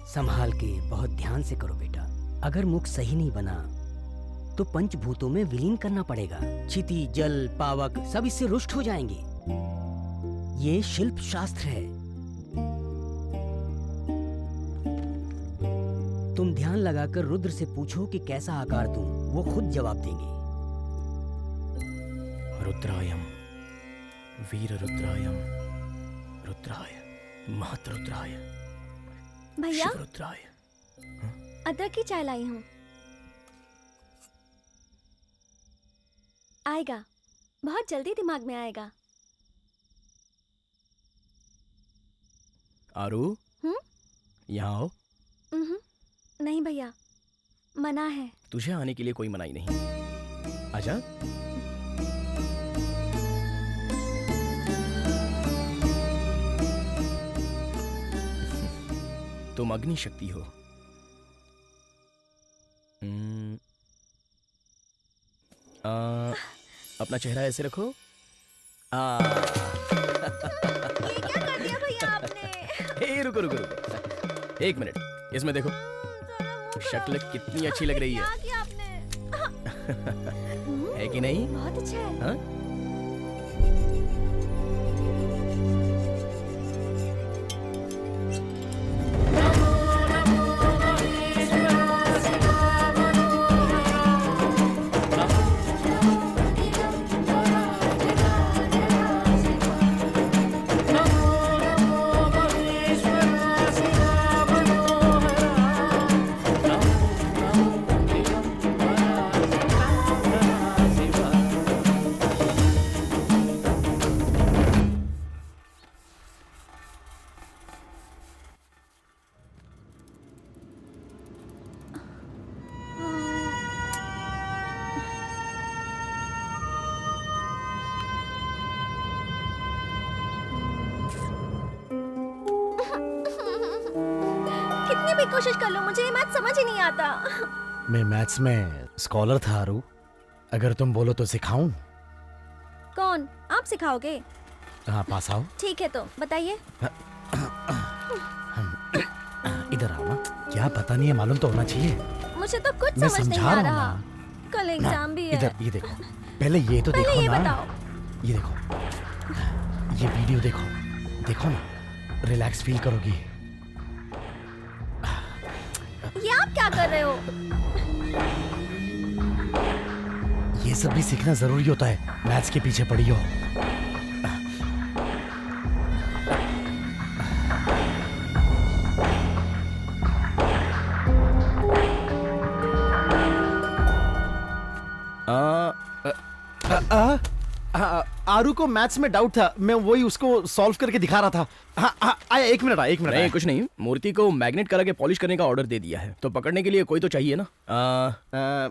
संभाल के बहुत ध्यान से करो बेटा। अगर मुख सही नहीं बना तो पंचभूतों में विलीन करना पड़ेगा। क्षिति, जल, पावक सब इससे रुष्ट हो जाएंगे। ये शिल्प शास्त्र है। तुम ध्यान लगाकर रुद्र से पूछो कि कैसा आकार दूं, वो खुद जवाब देंगे। रुद्रायम, वीर रुद्रायम, रुद्राय, महतरुद्राय, भैया रुद्राय। अदरक की चाय लाई हूँ। आएगा, बहुत जल्दी दिमाग में आएगा। आरू, यहाँ आओ। नहीं भैया, मना है। तुझे आने के लिए कोई मनाही नहीं। आजा। तुम अग्नि शक्ति हो। अपना चेहरा ऐसे रखो। ये क्या कर दिया भैया आपने? रुको रुको रुको, एक मिनट, इसमें देखो, शक्ल कितनी अच्छी लग रही है। क्या किया आपने? है कि नहीं? बहुत अच्छा है। हाँ? कितनी भी कोशिश कर लो, मुझे ये मैथ समझ ही नहीं आता। मैं मैथ्स में स्कॉलर था आरू। अगर तुम बोलो तो सिखाऊं? कौन? आप सिखाओगे? हाँ, पास आओ। ठीक है, तो बताइए। इधर आओ ना। क्या पता नहीं है, मालूम तो होना चाहिए। मुझे तो कुछ मैं समझ नहीं समझा आ रहा रहा। हूँ कल एग्जाम भी है। इधर ये देखो, पहले ये तो पहले देखो ये ना। बताओ। ये देखो, ये वीडियो देखो, देखो ना, रिलैक्स फील करोगी। ये आप क्या कर रहे हो? ये सब भी सीखना जरूरी होता है, मैथ्स के पीछे पड़ी हो। आरू को मैथ्स में डाउट था, मैं वही उसको सॉल्व करके दिखा रहा था। हाँ, आया, एक मिनट नहीं, कुछ नहीं, मूर्ति को मैग्नेट करा के पॉलिश करने का ऑर्डर दे दिया है, तो पकड़ने के लिए कोई तो चाहिए ना।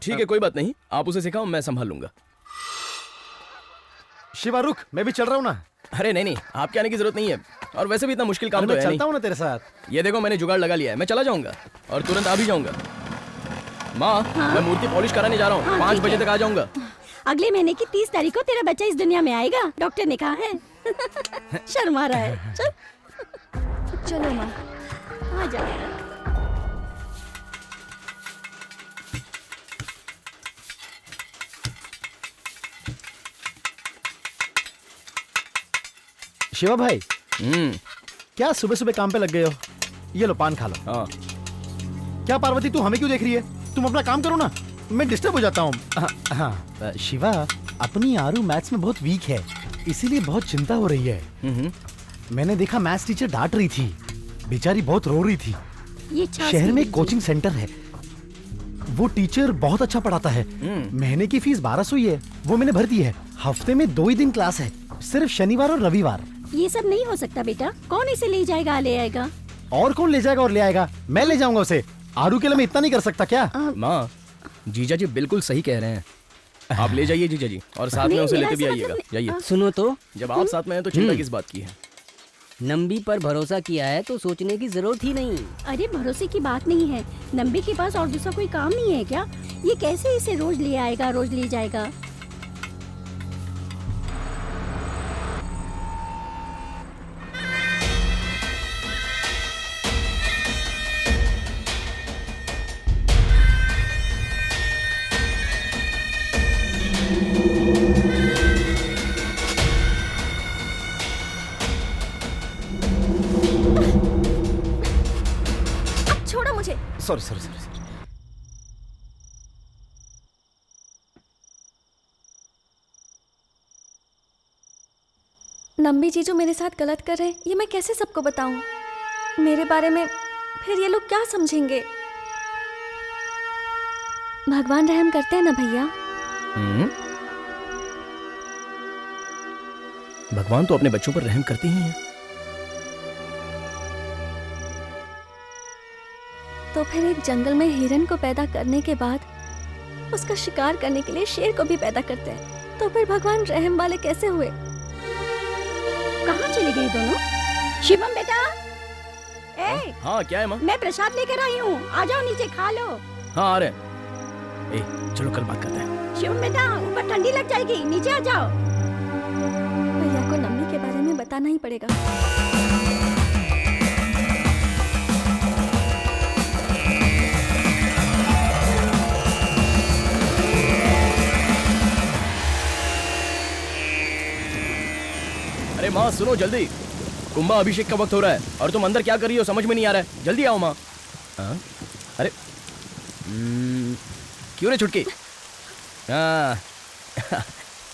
ठीक है, कोई बात नहीं, आप उसे सिखाओ, मैं संभाल लूंगा। शिवा रुक, मैं भी चल रहा हूँ ना। अरे नहीं नहीं, आपके आने की जरूरत नहीं है, और वैसे भी इतना मुश्किल काम तो मैं है चलता हूँ नहीं। ना तेरे साथ। ये देखो मैंने जुगाड़ लगा लिया है, मैं चला जाऊंगा और तुरंत आ भी जाऊंगा। माँ मैं मूर्ति पॉलिश कराने जा रहा हूँ, 5 बजे तक आ जाऊंगा। अगले महीने की 30 तारीख को तेरा बच्चा इस दुनिया में आएगा, डॉक्टर ने कहा है। शर्मा रहा है। चल चलो माँ। आ जा। शिवा भाई, क्या सुबह सुबह काम पे लग गए हो? ये लो पान खा लो। हाँ। क्या पार्वती तू हमें क्यों देख रही है? तुम अपना काम करो ना, मैं डिस्टर्ब हो जाता हूँ। हाँ शिवा, अपनी आरू मैथ्स में बहुत वीक है, इसीलिए बहुत चिंता हो रही है। मैंने देखा मैथ्स टीचर डांट रही थी, बेचारी बहुत रो रही थी। ये शहर में एक कोचिंग सेंटर है, वो टीचर बहुत अच्छा पढ़ाता है। महीने की फीस 1200 ही है, वो मैंने भर दी है। हफ्ते में 2 ही दिन क्लास है, सिर्फ शनिवार और रविवार। ये सब नहीं हो सकता बेटा, कौन इसे ले जाएगा ले आएगा? और कौन ले जाएगा और ले आएगा? मैं ले जाऊंगा उसे। आरू के लिए मैं इतना नहीं कर सकता क्या? माँ जीजा जी बिल्कुल सही कह रहे हैं, आप ले जाइए जीजा जी, और साथ में उसे लेके भी आइएगा। जाइए। सुनो तो, जब आप साथ में हैं तो चिंता किस बात की है? नंबी पर भरोसा किया है तो सोचने की जरूरत ही नहीं। अरे भरोसे की बात नहीं है, नंबी के पास और दूसरा कोई काम नहीं है क्या? ये कैसे इसे रोज ले आएगा रोज ले जाएगा? छोड़ो मुझे। Sorry sorry sorry sorry. Nambi जीजू मेरे साथ गलत कर रहे हैं, ये मैं कैसे सबको बताऊं? मेरे बारे में फिर ये लोग क्या समझेंगे? भगवान रहम करते हैं ना भैया। भगवान तो अपने बच्चों पर रहम करते ही हैं। तो फिर एक जंगल में हिरन को पैदा करने के बाद उसका शिकार करने के लिए शेर को भी पैदा करते हैं, तो फिर भगवान रहम वाले कैसे हुए? कहाँ चले गए दोनों? शिवम बेटा, ए, हाँ क्या है माँ? मैं प्रसाद लेकर आई हूँ, आ जाओ नीचे खा लो। हाँ आ रहे हैं। ए, चलो कल बात करते हैं। शिवम बेटा, ऊपर ठंडी लग जाएगी, नीचे आ जाओ। भैया को नम्मी के बारे में बताना ही पड़ेगा। अरे माँ सुनो जल्दी, कुंभा अभिषेक का वक्त हो रहा है और तुम अंदर क्या कर रही हो समझ में नहीं आ रहा है। जल्दी आओ माँ। अरे क्यों रे छुटकी?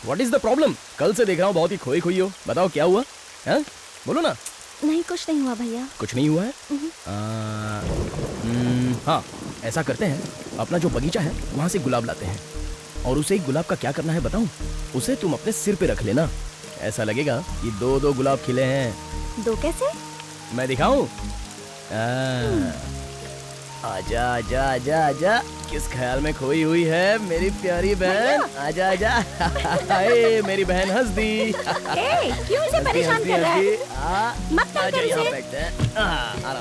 What is the problem? कल से देख रहा हूँ बहुत ही खोई खोई हो, बताओ क्या हुआ? बोलो ना। नहीं कुछ नहीं हुआ भैया। कुछ नहीं हुआ है? हाँ ऐसा करते हैं, अपना जो बगीचा है वहाँ से गुलाब लाते हैं और उसे एक गुलाब का क्या करना है बताऊं? उसे तुम अपने सिर पे रख लेना, ऐसा लगेगा कि 2-2 गुलाब खिले हैं। 2 कैसे? मैं दिखाऊं? आजा आजा आजा आजा, किस ख्याल में खोई हुई है मेरी प्यारी बहन? आजा आजा। हाय मेरी बहन हंस दी। क्यों इसे परेशान कर रहा है? मत कर इसे।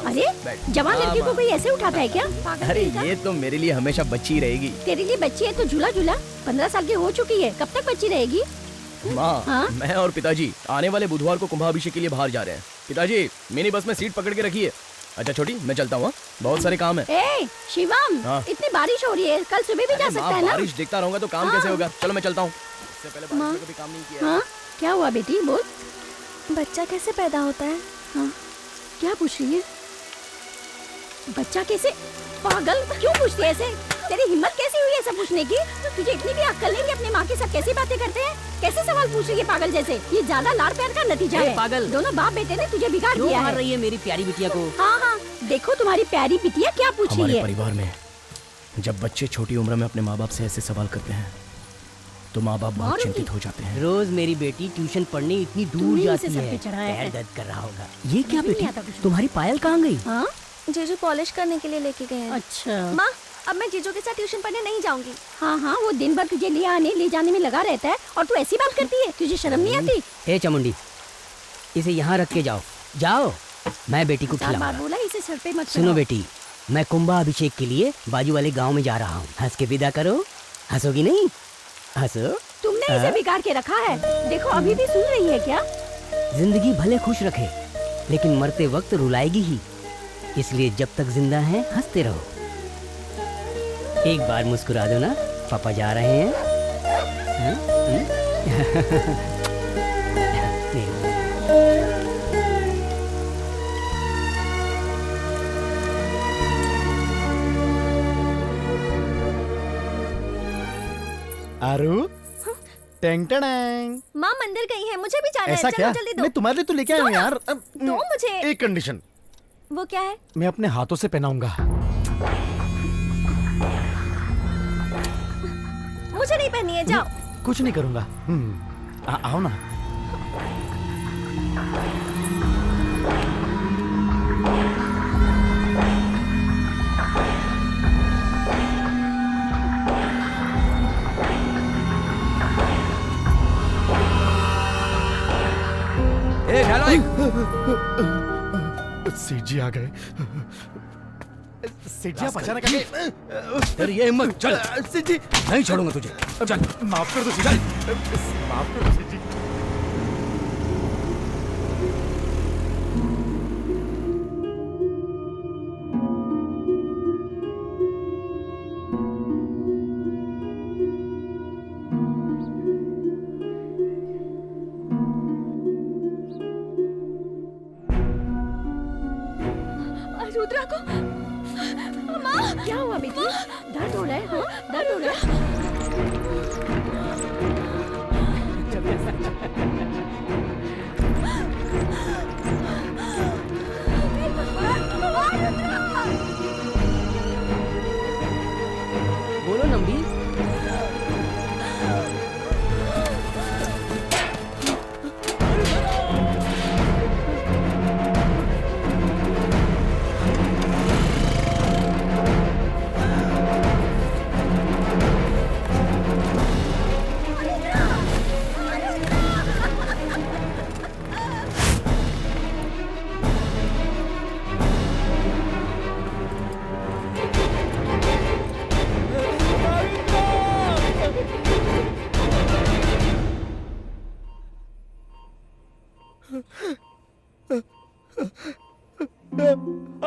अरे जवान लड़की को कोई ऐसे उठाता है क्या? अरे ये तो मेरे लिए हमेशा बच्ची रहेगी। तेरे लिए बच्ची है तो झूला झूला। 15 साल की हो चुकी है, कब तक बच्ची रहेगी? माँ मैं और पिताजी आने वाले बुधवार को कुंभाभिषेक के लिए बाहर जा रहे हैं। पिताजी मिनी बस में सीट पकड़ के रखिए। अच्छा छोटी मैं चलता हूँ, बहुत सारे काम है। शिवम इतनी बारिश हो रही है, कल सुबह भी जा सकता है ना? बारिश देखता रहूंगा तो काम कैसे होगा? चलो मैं चलता हूँ। इससे पहले बारिश में कभी काम नहीं किया। हाँ क्या हुआ बेटी, बोल। बच्चा कैसे पैदा होता है? हाँ क्या पूछ रही है? बच्चा कैसे? पागल क्यों पूछती है ऐसे? तेरी हिम्मत कैसी हुई है ऐसा पूछने की? तुझे इतनी भी अक्ल नहीं कि अपनी माँ के साथ कैसी बातें करते हैं? कैसे सवाल पूछ रही है पागल जैसे? ये ज्यादा लाड़ प्यार का नतीजा है। पागल दोनों बाप बेटे ने तुझे बिगाड़ दिया है। रही है मेरी प्यारी बिटिया को। हाँ हाँ देखो तुम्हारी प्यारी बिटिया क्या पूछ रही है। हमारे परिवार में जब बच्चे छोटी उम्र में अपने माँ बाप से ऐसे सवाल करते हैं तो माँ बाप बहुत चिंतित हो जाते हैं। रोज मेरी बेटी ट्यूशन पढ़ने इतनी दूर जाती है, पैर दर्द कर रहा होगा। ये क्या बेटी, तुम्हारी पायल कहाँ गई? जीजू पॉलिश करने के लिए लेके गए हैं। अच्छा माँ अब मैं जीजू के साथ ट्यूशन पढ़ने नहीं जाऊंगी। हाँ हाँ, वो दिन भर तुझे ले आने ले जाने में लगा रहता है और तू ऐसी बात करती है, तुझे शर्म नहीं आती? हे चमुंडी, इसे यहाँ रख के जाओ, जाओ। मैं बेटी को चार बार खिलाऊंगा। बोला इसे सर पे मत सुनो चढ़ाओ। बेटी, मैं कुंभा अभिषेक के लिए बाजू वाले गांव में जा रहा हूँ। हंस के विदा करो। हंसोगी नहीं? हंसो। तुमने इसे हाँ? बिगाड़ के रखा है। देखो अभी भी सुन रही है क्या? जिंदगी भले खुश रखे, लेकिन मरते वक्त रुलाएगी ही। इसलिए जब तक जिंदा है हंसते रहो। एक बार मुस्कुरा दो ना, पापा जा रहे हैं। आरू टेंग टेंग। माँ मंदिर गई है, मुझे भी जाना ऐसा है। क्या? चलो जल्दी दो। मैं तुम्हारे लिए तो लेके आया हूँ यार। दो मुझे। एक कंडीशन। वो क्या है? मैं अपने हाथों से पहनाऊंगा। मुझे नहीं पहननी है, जाओ। कुछ नहीं करूंगा। आओ ना। ए नालायक! सेठ जी आ गए। सेठ जी आप अचानक आ गए। तेरी ये हिम्मत, चल। सेठ जी नहीं छोड़ूंगा तुझे, चल। माफ कर दो सेठ जी। माफ कर दो सेठ जी। रुद्रा को माँ, क्या हुआ बेटी? दर्द हो रहा है? हाँ, दर्द हो रहा है। बोलो नंबी।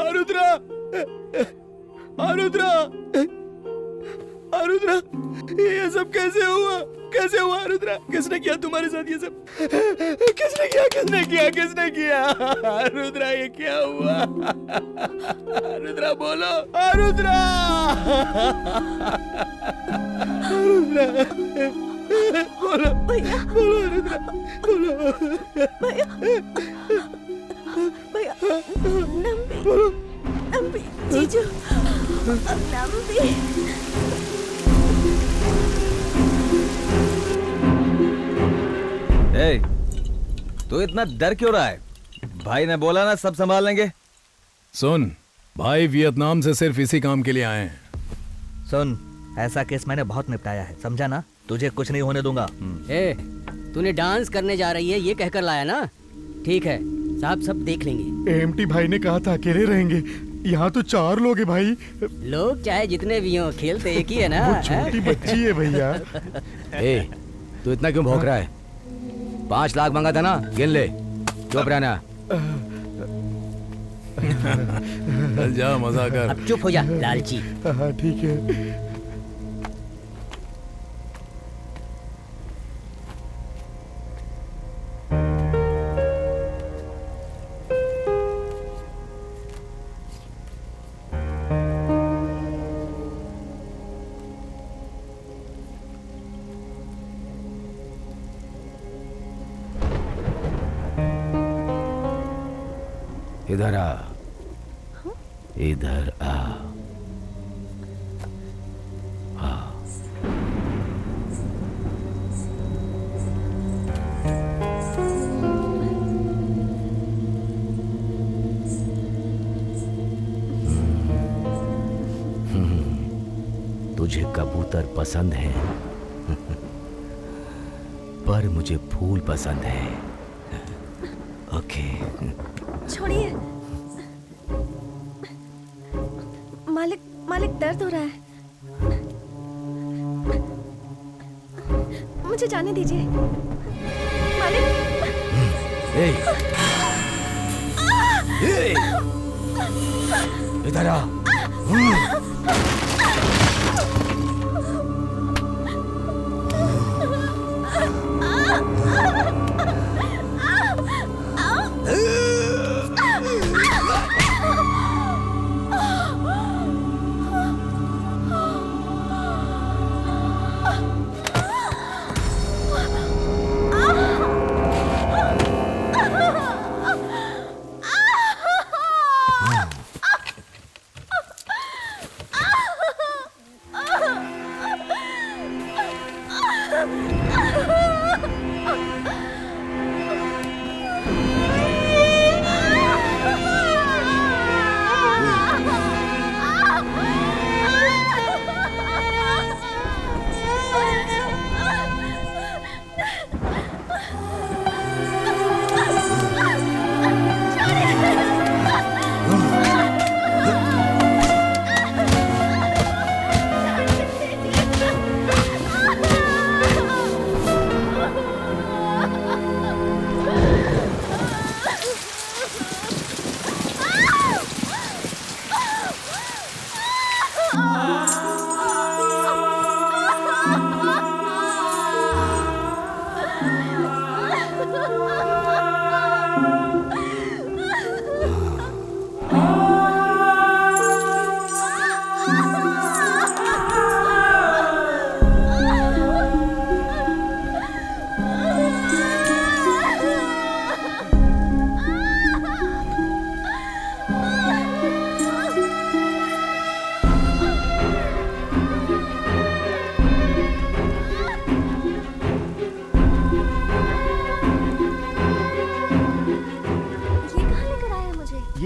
आरुद्रा! आरुद्रा! आरुद्रा! ये सब कैसे हुआ? कैसे हुआ आरुद्रा? किसने किया तुम्हारे साथ ये सब? किसने किया? किसने किया? किसने किया? आरुद्रा ये क्या हुआ? आरुद्रा बोलो! आरुद्रा! आरुद्रा! बोलो! बोलो आरुद्रा! बोलो! भैया, नंबी, जीजू, नंबी। ए, तू इतना डर क्यों रहा है? भाई ने बोला ना सब संभाल लेंगे। सुन, भाई वियतनाम से सिर्फ इसी काम के लिए आए हैं। सुन, ऐसा केस मैंने बहुत निपटाया है, समझा ना? तुझे कुछ नहीं होने दूंगा। ए, तूने डांस करने जा रही है ये कहकर लाया ना? ठीक है, साहब सब देख लेंगे। एमटी भाई ने कहा था अकेले रहेंगे। यहाँ तो 4 लोग हैं भाई। लोग चाहे जितने भी हों, खेल तो एक ही है ना। वो छोटी बच्ची है भैया। ए, तू इतना क्यों भौंक रहा है? 5 लाख मांगा था ना, गिन ले। चुप रहना। जा मजा कर। अब चुप हो जा लालची। हाँ ठीक है। इधर आ, इधर आ। मुझे कबूतर पसंद हैं, पर मुझे फूल पसंद है। ओके। छोड़िए। मालिक मालिक दर्द हो रहा है, मुझे जाने दीजिए मालिक। इधर आ।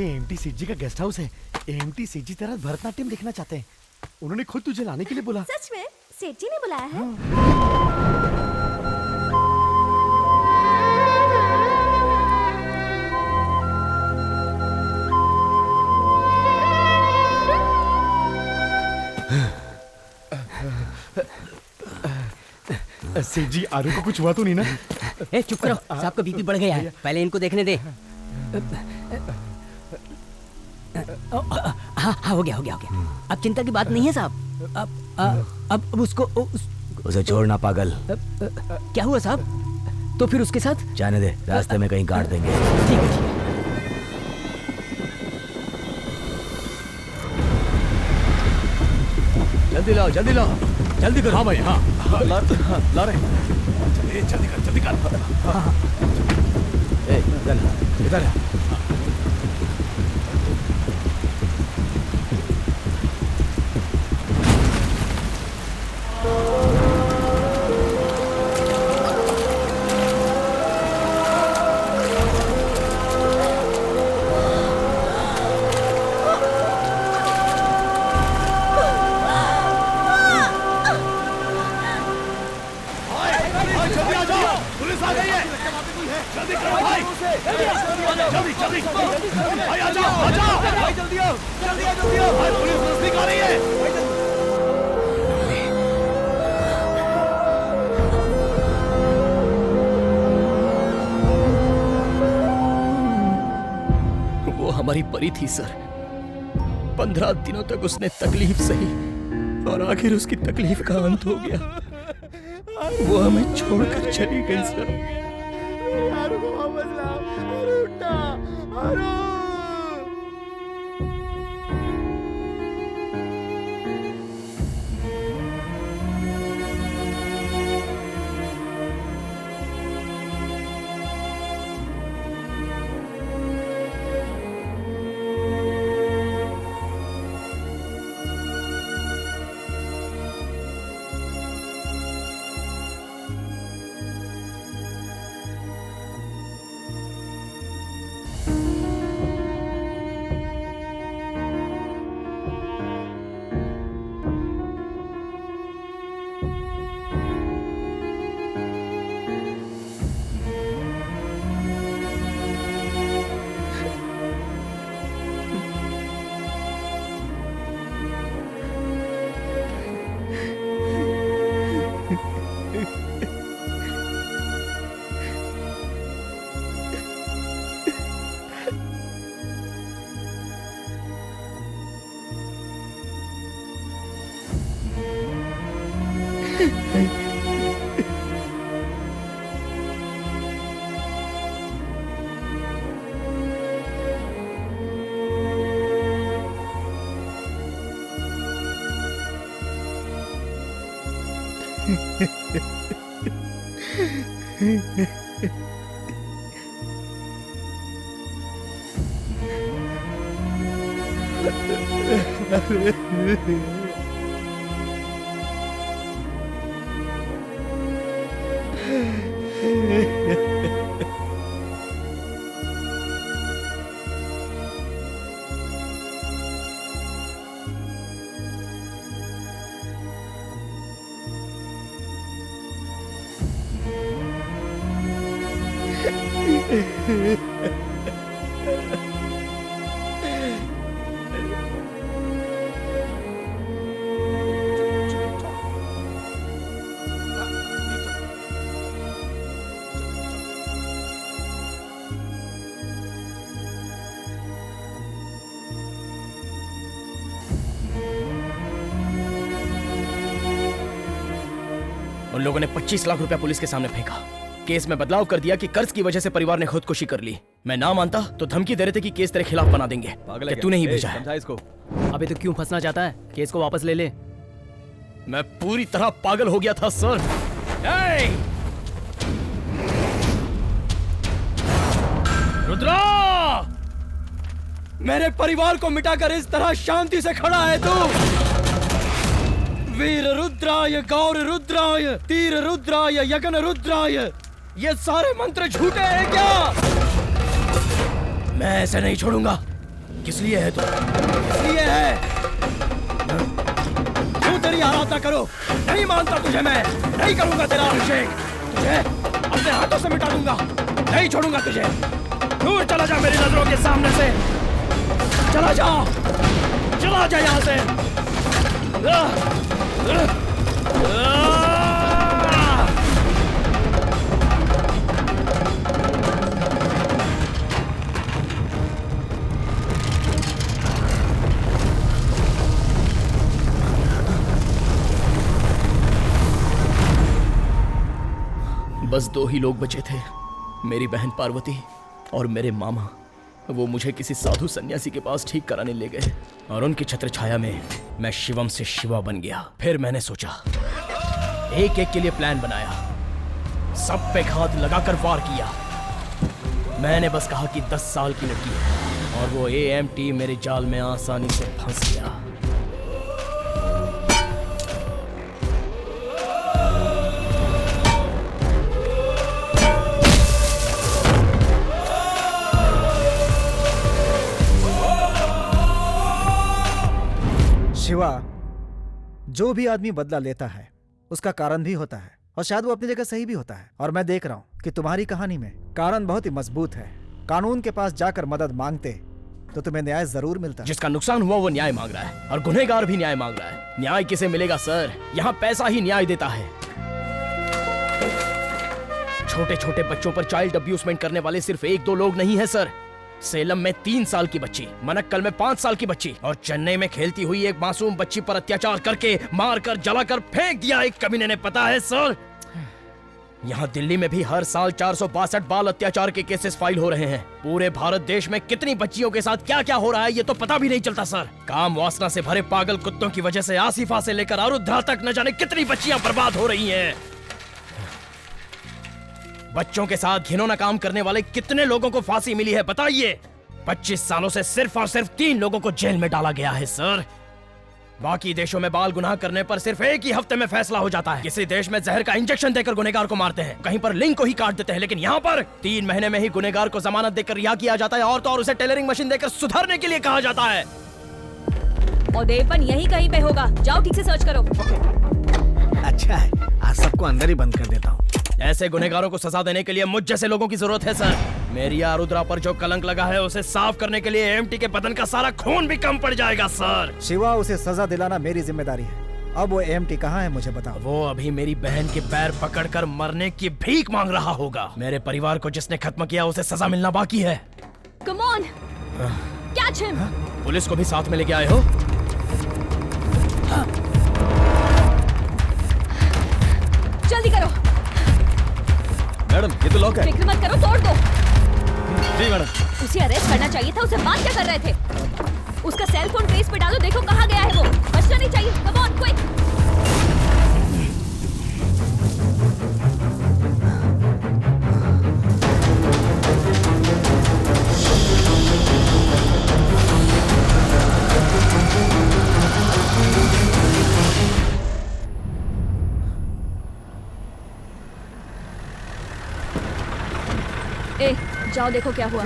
एएमटी सेठ जी का गेस्ट हाउस है। एएमटी सेठ जी तेरा भरतनाट्यम देखना चाहते हैं। उन्होंने खुद तुझे लाने के लिए बोला। सच में सेठ जी ने बुलाया है? सेठ जी आरू को कुछ हुआ तो नहीं ना? ए चुप करो, साहब का बीपी बढ़ गया है, पहले इनको देखने दे। हाँ हाँ हो गया हो गया हो गया। अब चिंता की बात नहीं है साहब। अब उसको उसे छोड़ना पागल। क्या हुआ साहब? तो फिर उसके साथ जाने दे, रास्ते में कहीं काट देंगे। ठीक है ठीक है। जल्दी लाओ जल्दी लाओ जल्दी करो। हाँ भाई हाँ ला रहे जल्दी कर जल्दी कर। इधर वो हमारी परी थी सर। 15 दिनों तक उसने तकलीफ सही और आखिर उसकी तकलीफ का अंत हो गया। वो हमें छोड़कर चली गई सर। उन लोगों ने 25 लाख रुपया पुलिस के सामने फेंका। केस में बदलाव कर दिया कि कर्ज की वजह से परिवार ने खुदकुशी कर ली। मैं ना मानता तो धमकी दे रहे थे कि केस तेरे खिलाफ बना देंगे। कि तूने ही भेजा है। इसको। अबे तो क्यों फंसना चाहता है? केस को वापस ले ले। मैं पूरी तरह पागल हो गया था सर। रुद्रा, मेरे परिवार को मिटाकर इस तरह शांति से खड़ा है तू। वीर रुद्राय, गौर रुद्राय, तीर रुद्राय, यज्ञ रुद्राय, ये सारे मंत्र झूठे हैं क्या? मैं ऐसे नहीं छोड़ूंगा। किस लिए है तू? किस लिए है? क्यों तेरी आराधना करो? नहीं मानता तुझे मैं। नहीं करूंगा तेरा अभिषेक। तुझे अपने हाथों से मिटा दूंगा। नहीं छोड़ूंगा तुझे। दूर चला जा मेरी नजरों के सामने से। चला जा, चला जा यहाँ से। बस 2 ही लोग बचे थे, मेरी बहन पार्वती और मेरे मामा। वो मुझे किसी साधु सन्यासी के पास ठीक कराने ले गए और उनकी छत्र छाया में मैं शिवम से शिवा बन गया। फिर मैंने सोचा, एक एक के लिए प्लान बनाया, सब पे घात लगाकर वार किया। मैंने बस कहा कि 10 साल की लड़की है और वो AMT मेरे जाल में आसानी से फंस गया। शिवा, जो भी आदमी बदला लेता है उसका कारण भी होता है और शायद वो अपनी जगह सही भी होता है। और मैं देख रहा हूँ कि तुम्हारी कहानी में कारण बहुत ही मजबूत है। कानून के पास जाकर मदद मांगते तो तुम्हें न्याय जरूर मिलता। जिसका नुकसान हुआ वो न्याय मांग रहा है और गुनहगार भी न्याय मांग रहा है। न्याय किसे मिलेगा सर? यहाँ पैसा ही न्याय देता है। छोटे छोटे बच्चों पर चाइल्ड अब्यूजमेंट करने वाले सिर्फ 1-2 लोग नहीं है सर। सेलम में 3 साल की बच्ची, मनक्कल में 5 साल की बच्ची और चेन्नई में खेलती हुई एक मासूम बच्ची पर अत्याचार करके मारकर जलाकर फेंक दिया एक कमीने ने, पता है सर? यहाँ दिल्ली में भी हर साल 462 बाल अत्याचार के केसेस फाइल हो रहे हैं। पूरे भारत देश में कितनी बच्चियों के साथ क्या क्या हो रहा है ये तो पता भी नहीं चलता सर। काम वासना से भरे पागल कुत्तों की वजह से आसिफा से लेकर आरुद्रा तक न जाने कितनी बच्चियां बर्बाद हो रही हैं। बच्चों के साथ घिनौना काम करने वाले कितने लोगों को फांसी मिली है बताइए? 25 सालों से सिर्फ और सिर्फ 3 लोगों को जेल में डाला गया है सर। बाकी देशों में बाल गुनाह करने पर सिर्फ 1 ही हफ्ते में फैसला हो जाता है। किसी देश में जहर का इंजेक्शन देकर गुनहगार को मारते हैं, कहीं पर लिंग को ही काट देते हैं, लेकिन यहाँ पर 3 महीने में ही गुनहगार को जमानत देकर रिहा किया जाता है और तो और उसे टेलरिंग मशीन देकर सुधारने के लिए कहा जाता है। उदयपन यही कहीं पे होगा, जाओ ठीक से सर्च करो। अच्छा है, आज सबको अंदर ही बंद कर देता हूँ। ऐसे गुनहगारों को सजा देने के लिए मुझ जैसे लोगों की जरूरत है सर। मेरी आरुद्रा पर जो कलंक लगा है उसे साफ करने के लिए AMT के बदन का सारा खून भी कम पड़ जाएगा सर। शिवा, उसे सजा दिलाना मेरी जिम्मेदारी है। अब वो AMT कहाँ है मुझे बताओ। वो अभी मेरी बहन के पैर पकड़कर मरने की भीख मांग रहा होगा। मेरे परिवार को जिसने खत्म किया उसे सजा मिलना बाकी है। Come on, catch him. Police को भी साथ में लेके आए हो? जल्दी करो मैडम, ये तो लॉक है। फिक्र मत करो, तोड़ दो। जी मैडम। उसे अरेस्ट करना चाहिए था, उसे बात क्या कर रहे थे? उसका सेल फोन ट्रेस पे डालो, देखो कहाँ गया है वो। बचना नहीं चाहिए। Come on, quick. ए, जाओ देखो क्या हुआ।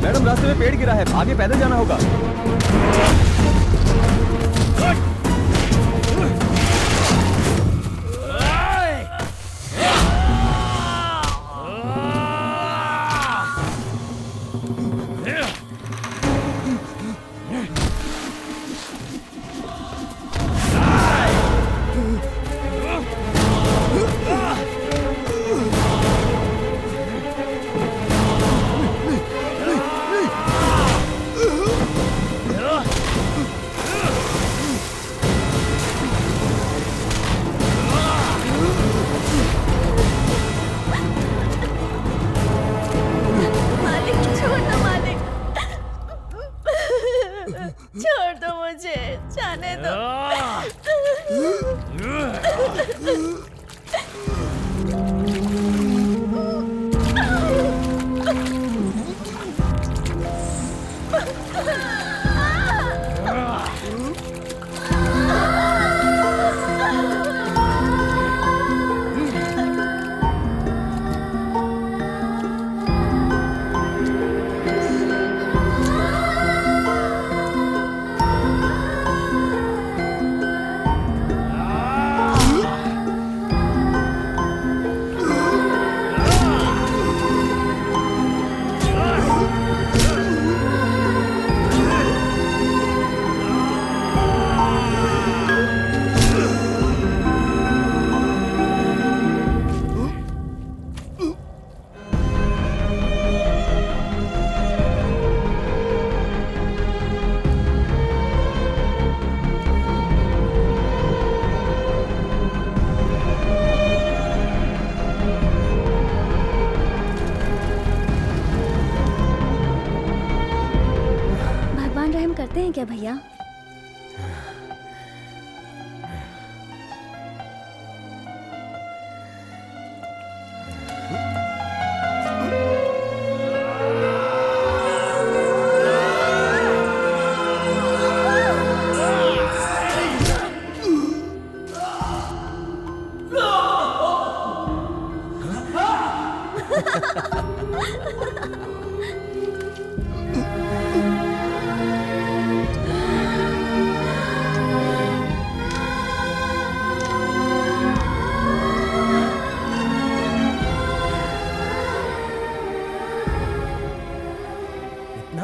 मैडम रास्ते में पेड़ गिरा है, आगे पैदल जाना होगा। छोड़ दो मुझे, जाने दो। करते हैं क्या भैया?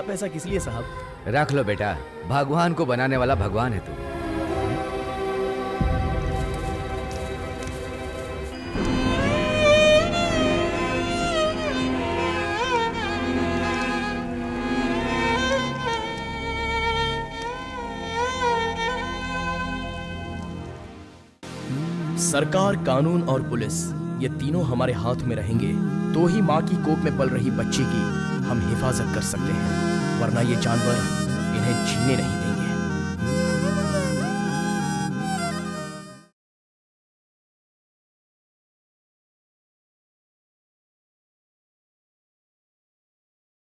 पैसा किस लिए साहब? रख लो बेटा, भगवान को बनाने वाला भगवान है तू। सरकार, कानून और पुलिस, ये तीनों हमारे हाथ में रहेंगे तो ही माँ की कोख में पल रही बच्ची की हम हिफाजत कर सकते हैं, वरना ये जानवर इन्हें जीने नहीं